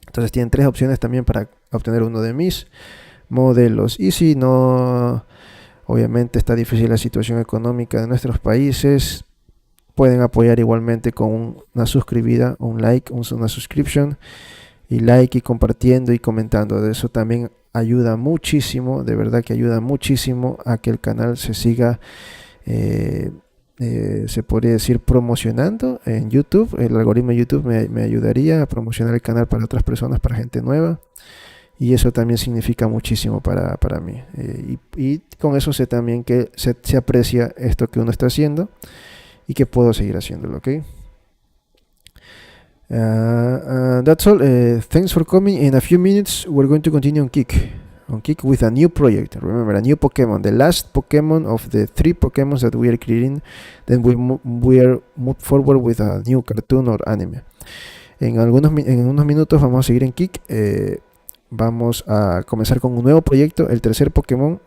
Entonces tienen 3 opciones también para obtener uno de mis modelos. Y si no, obviamente está difícil la situación económica de nuestros países, pueden apoyar igualmente con una suscribida, un like, una subscription, y like y compartiendo y comentando. De eso también ayuda muchísimo, de verdad que ayuda muchísimo a que el canal se siga, se podría decir, promocionando en YouTube. El algoritmo de YouTube me ayudaría a promocionar el canal para otras personas, para gente nueva. Y eso también significa muchísimo para mí. Y con eso sé también que se aprecia esto que uno está haciendo y que puedo seguir haciéndolo, ¿ok? That's all. Thanks for coming. In a few minutes, we're going to continue on Kick with a new project. Remember, a new Pokemon, the last Pokemon of the 3 Pokemon that we are creating. Then we are move forward with a new cartoon or anime. En unos minutos vamos a seguir en Kick. Vamos a comenzar con un nuevo proyecto, el tercer Pokémon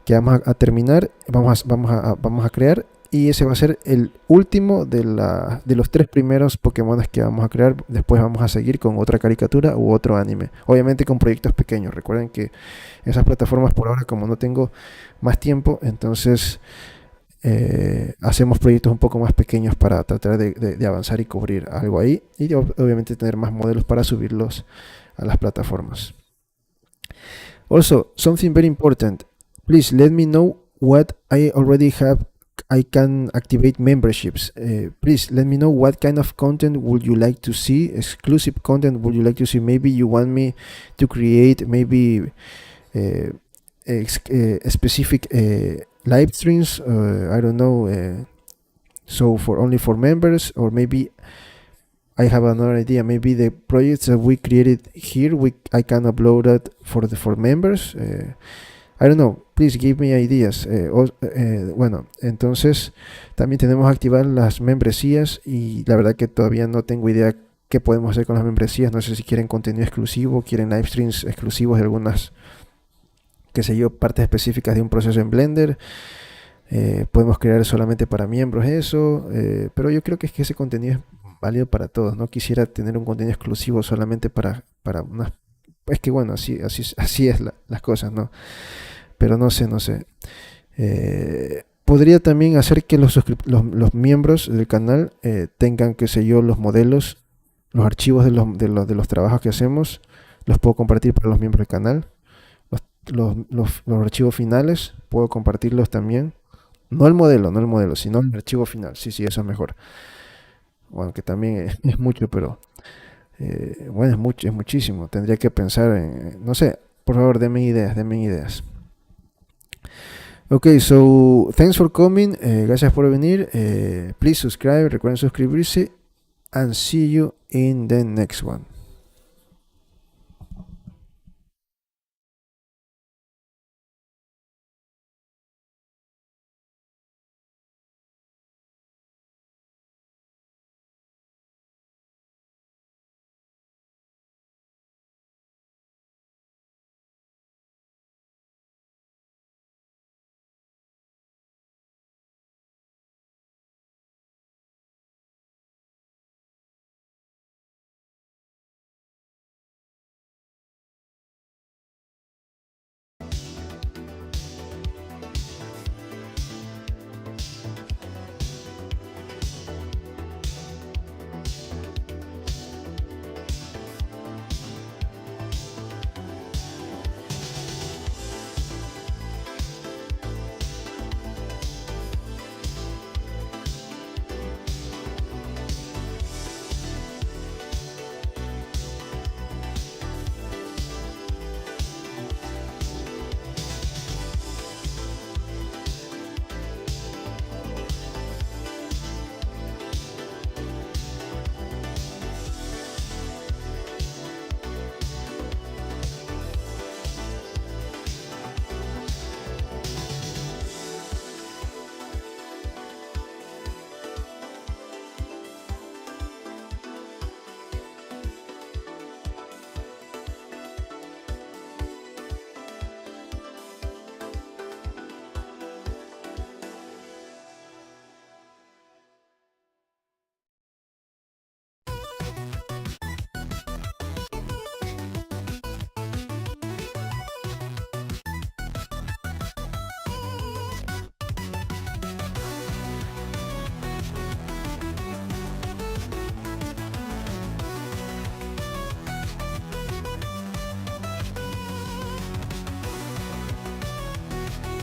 que vamos a terminar, vamos a crear. Y ese va a ser el último de los 3 primeros Pokémon que vamos a crear. Después vamos a seguir con otra caricatura u otro anime. Obviamente con proyectos pequeños. Recuerden que esas plataformas por ahora, como no tengo más tiempo, entonces hacemos proyectos un poco más pequeños para tratar de avanzar y cubrir algo ahí. Y obviamente tener más modelos para subirlos a las plataformas. Also, something very important. Please let me know what I already have. I can activate memberships. Please let me know what kind of content would you like to see, exclusive content would you like to see. Maybe you want me to create maybe specific live streams, I don't know, so for only for members, or maybe I have another idea. Maybe the projects that we created here, I can upload it for members. I don't know, please give me ideas. Bueno, entonces también tenemos que activar las membresías y la verdad que todavía no tengo idea qué podemos hacer con las membresías. No sé si quieren contenido exclusivo, quieren live streams exclusivos de algunas, qué sé yo, partes específicas de un proceso en Blender. Podemos crear solamente para miembros eso, pero yo creo que es que ese contenido es válido para todos. No quisiera tener un contenido exclusivo solamente para unas. Es que bueno, así es las cosas, ¿no? Pero no sé. Podría también hacer que los miembros del canal tengan, qué sé yo, los modelos, los archivos de los trabajos que hacemos, los puedo compartir para los miembros del canal. Los archivos finales puedo compartirlos también. No el modelo, sino el archivo final. Sí, eso es mejor. Bueno, que también es mucho, pero bueno, es muchísimo. Tendría que pensar en, no sé, por favor, denme ideas. Ok, so thanks for coming. Gracias por venir. Please subscribe, recuerden suscribirse, and see you in the next one.